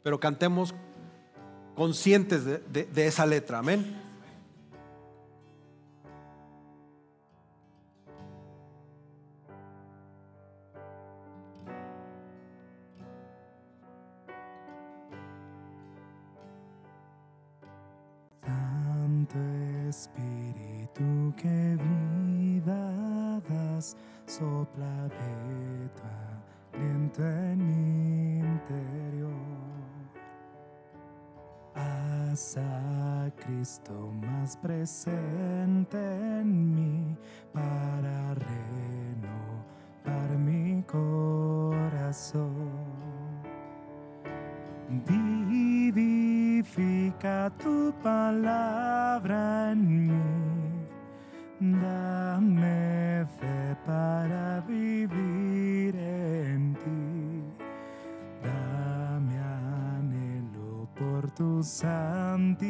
Pero cantemos conscientes de esa letra, amén. Santo Espíritu, que vida das, sopla de tu aliento en mi interior. Haz a Cristo más presente en mí para renovar mi corazón. Vivifica tu palabra en mí, dame fe para vivir en ti, dame anhelo por tu santidad,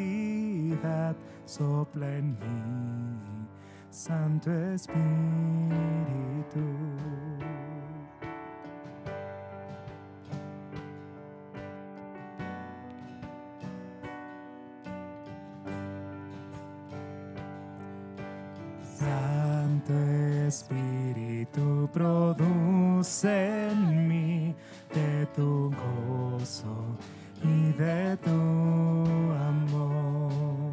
sopla en mí, Santo Espíritu. Santo Espíritu, produce en mí de tu gozo y de tu amor.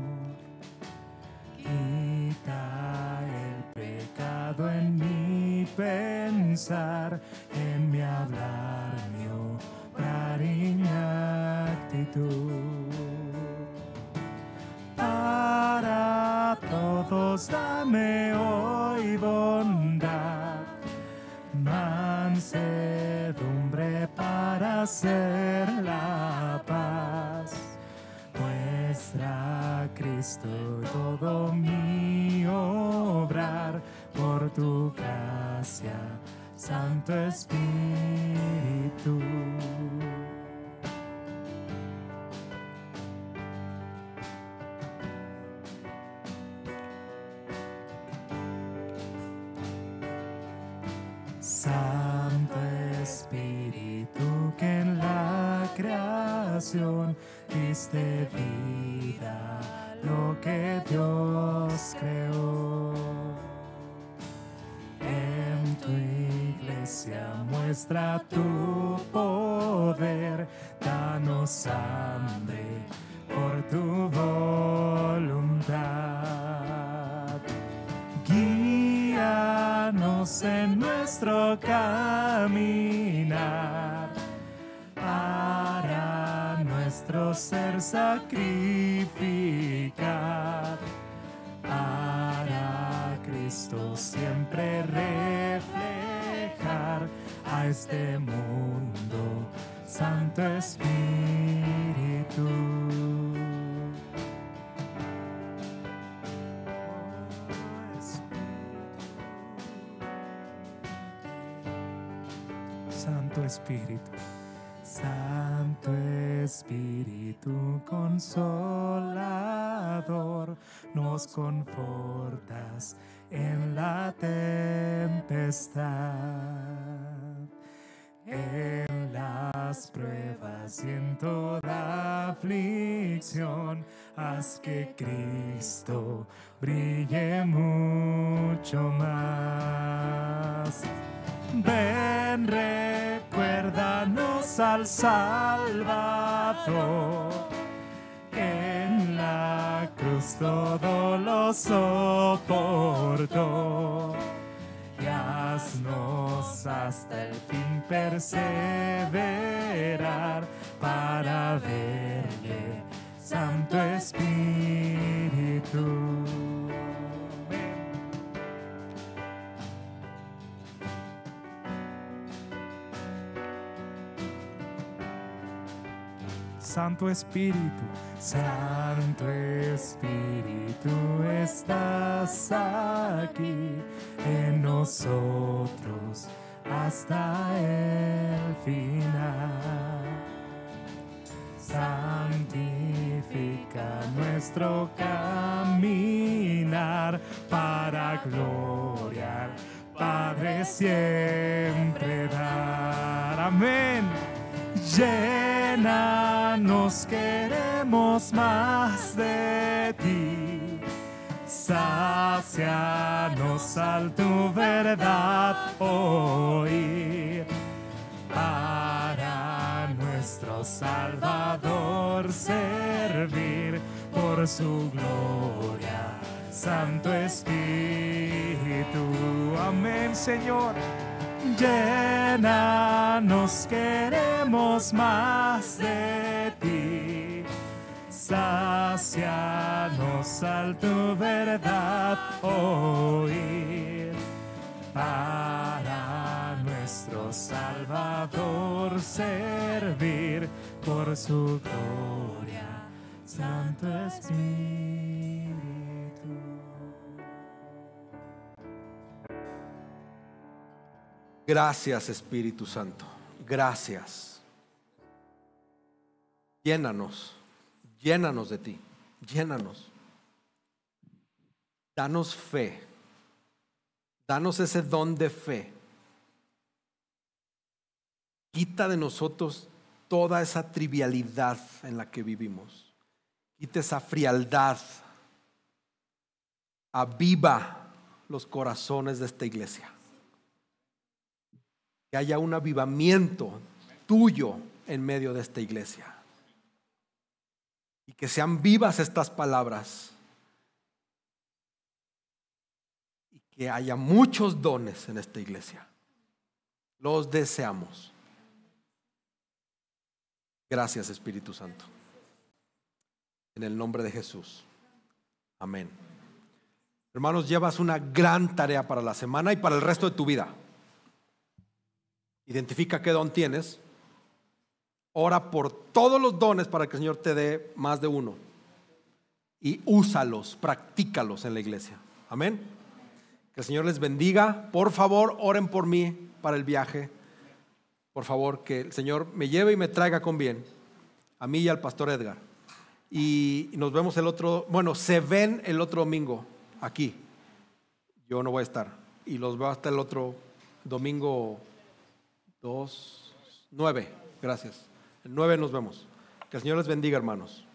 Quita el pecado en mi pensar, en mi hablar, mi obrar y mi actitud. Para todos dame hoy bondad, mansedumbre para hacer la paz. Muestra a Cristo todo mi obrar, por tu gracia, Santo Espíritu. Santo Espíritu, que en la creación diste vida lo que Dios creó. En tu iglesia muestra tu poder, danos hambre por tu voluntad. Guíanos en nuestro caminar, para nuestro ser sacrificar, para Cristo siempre reflejar a este mundo, Santo Espíritu. Santo Espíritu, Santo Espíritu consolador, nos confortas en la tempestad, en las pruebas y en toda aflicción. Haz que Cristo brille mucho más. Ven, recuérdanos al Salvador, que en la cruz todo lo soportó, y haznos hasta el fin perseverar para verle, Santo Espíritu. Santo Espíritu, Santo Espíritu, estás aquí en nosotros hasta el final. Santifica nuestro caminar para gloriar, Padre, siempre dar. Amén. Llénanos, queremos más de ti. Sácianos al tu verdad oír. Para nuestro Salvador servir por su gloria, Santo Espíritu. Amén, Señor. Llénanos, queremos más de ti. Sácianos al tu verdad oír. Para nuestro Salvador servir por su gloria, Santo Espíritu. Gracias, Espíritu Santo. Gracias. Llénanos. Llénanos de ti. Llénanos. Danos fe. Danos ese don de fe. Quita de nosotros toda esa trivialidad en la que vivimos. Quita esa frialdad. Aviva los corazones de esta iglesia. Que haya un avivamiento tuyo en medio de esta iglesia. Y que sean vivas estas palabras. Y que haya muchos dones en esta iglesia. Los deseamos. Gracias, Espíritu Santo. En el nombre de Jesús. Amén. Hermanos, llevas una gran tarea para la semana y para el resto de tu vida. Identifica qué don tienes. Ora por todos los dones para que el Señor te dé más de uno. Y úsalos, practícalos en la iglesia. Amén. Que el Señor les bendiga. Por favor, oren por mí para el viaje. Por favor, que el Señor me lleve y me traiga con bien. A mí y al pastor Edgar. Y nos vemos se ven el otro domingo aquí. Yo no voy a estar. Y los veo hasta el otro domingo 2, 9. Gracias. El 9 nos vemos. Que el Señor les bendiga, hermanos.